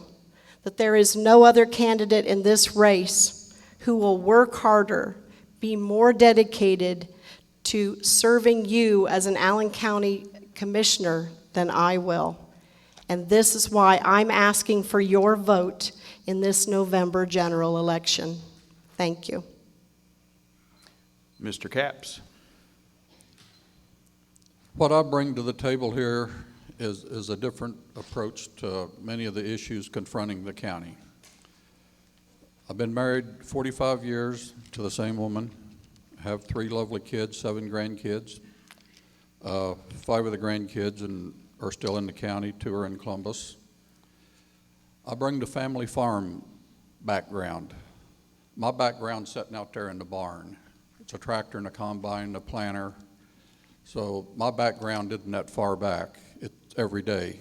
[SPEAKER 3] that there is no other candidate in this race who will work harder, be more dedicated to serving you as an Allen County Commissioner than I will. And this is why I'm asking for your vote in this November general election. Thank you.
[SPEAKER 2] Mr. Capps.
[SPEAKER 5] What I bring to the table here is a different approach to many of the issues confronting the county. I've been married 45 years to the same woman, have 3 lovely kids, 7 grandkids. 5 of the grandkids are still in the county, 2 are in Columbus. I bring the family farm background. My background's sitting out there in the barn. It's a tractor and a combine and a planter. So my background isn't that far back. It's every day.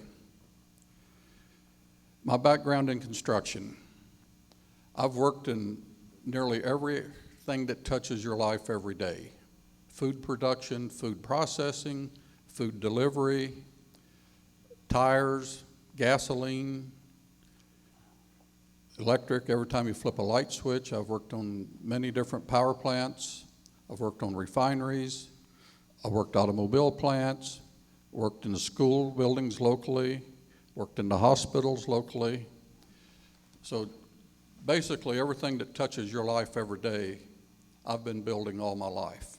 [SPEAKER 5] My background in construction. I've worked in nearly everything that touches your life every day. Food production, food processing, food delivery, tires, gasoline, electric. Every time you flip a light switch, I've worked on many different power plants. I've worked on refineries. I've worked automobile plants, worked in the school buildings locally, worked in the hospitals locally. So basically everything that touches your life every day, I've been building all my life.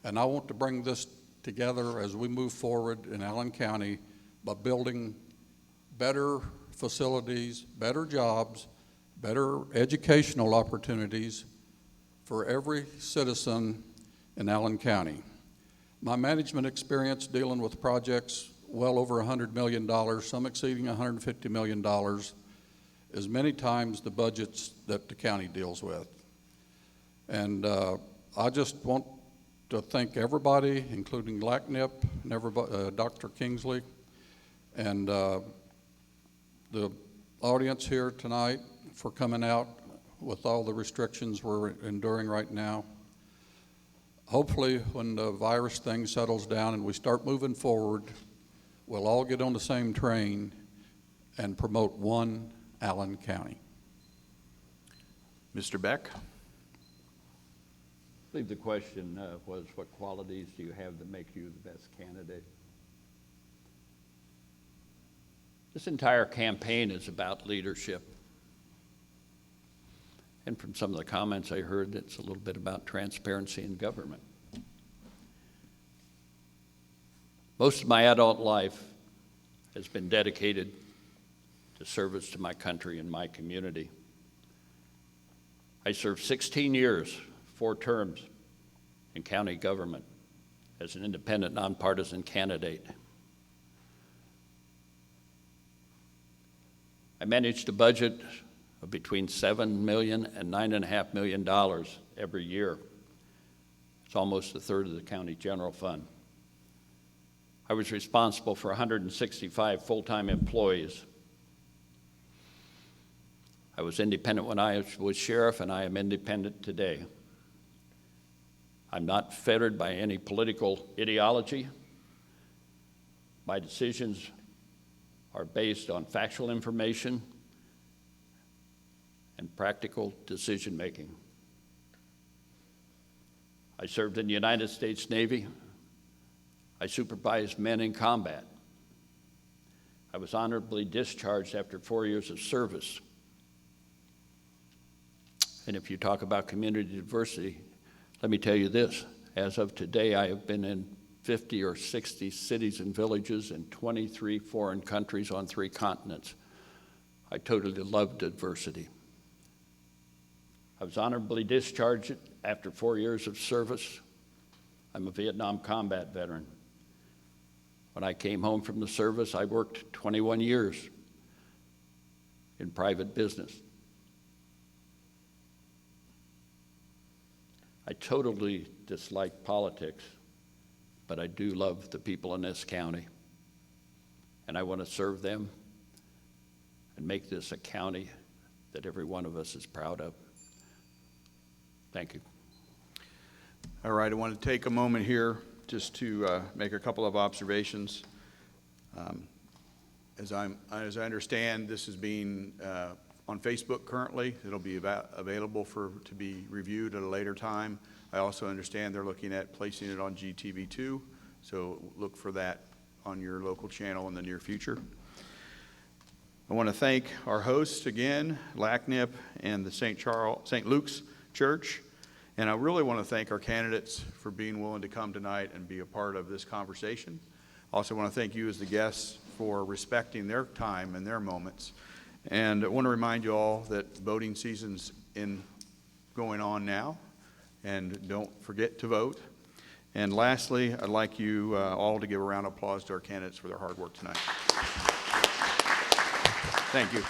[SPEAKER 5] And I want to bring this together as we move forward in Allen County by building better facilities, better jobs, better educational opportunities for every citizen in Allen County. My management experience dealing with projects well over $100 million, some exceeding $150 million, is many times the budgets that the county deals with. And I just want to thank everybody, including LACNIP and everybody, Dr. Kingsley, and the audience here tonight for coming out with all the restrictions we're enduring right now. Hopefully, when the virus thing settles down and we start moving forward, we'll all get on the same train and promote one Allen County.
[SPEAKER 2] Mr. Beck.
[SPEAKER 4] I believe the question was, what qualities do you have that make you the best candidate? This entire campaign is about leadership. And from some of the comments I heard, it's a little bit about transparency in government. Most of my adult life has been dedicated to service to my country and my community. I served 16 years, 4 terms, in county government as an independent, nonpartisan candidate. I managed a budget of between $7 million and $9.5 million every year. It's almost a third of the county general fund. I was responsible for 165 full-time employees. I was independent when I was sheriff, and I am independent today. I'm not fettered by any political ideology. My decisions are based on factual information and practical decision-making. I served in the United States Navy. I supervised men in combat. I was honorably discharged after 4 years of service. And if you talk about community diversity, let me tell you this. As of today, I have been in 50 or 60 cities and villages in 23 foreign countries on 3 continents. I totally love diversity. I was honorably discharged after 4 years of service. I'm a Vietnam combat veteran. When I came home from the service, I worked 21 years in private business. I totally dislike politics, but I do love the people in this county, and I want to serve them and make this a county that every one of us is proud of. Thank you.
[SPEAKER 2] All right, I want to take a moment here just to make a couple of observations. As I understand, this is being on Facebook currently. It'll be available to be reviewed at a later time. I also understand they're looking at placing it on GTV2, so look for that on your local channel in the near future. I want to thank our hosts again, LACNIP and the St. Luke's Church. And I really want to thank our candidates for being willing to come tonight and be a part of this conversation. I also want to thank you as the guests for respecting their time and their moments. And I want to remind you all that voting season's going on now, and don't forget to vote. And lastly, I'd like you all to give a round of applause to our candidates for their hard work tonight. Thank you.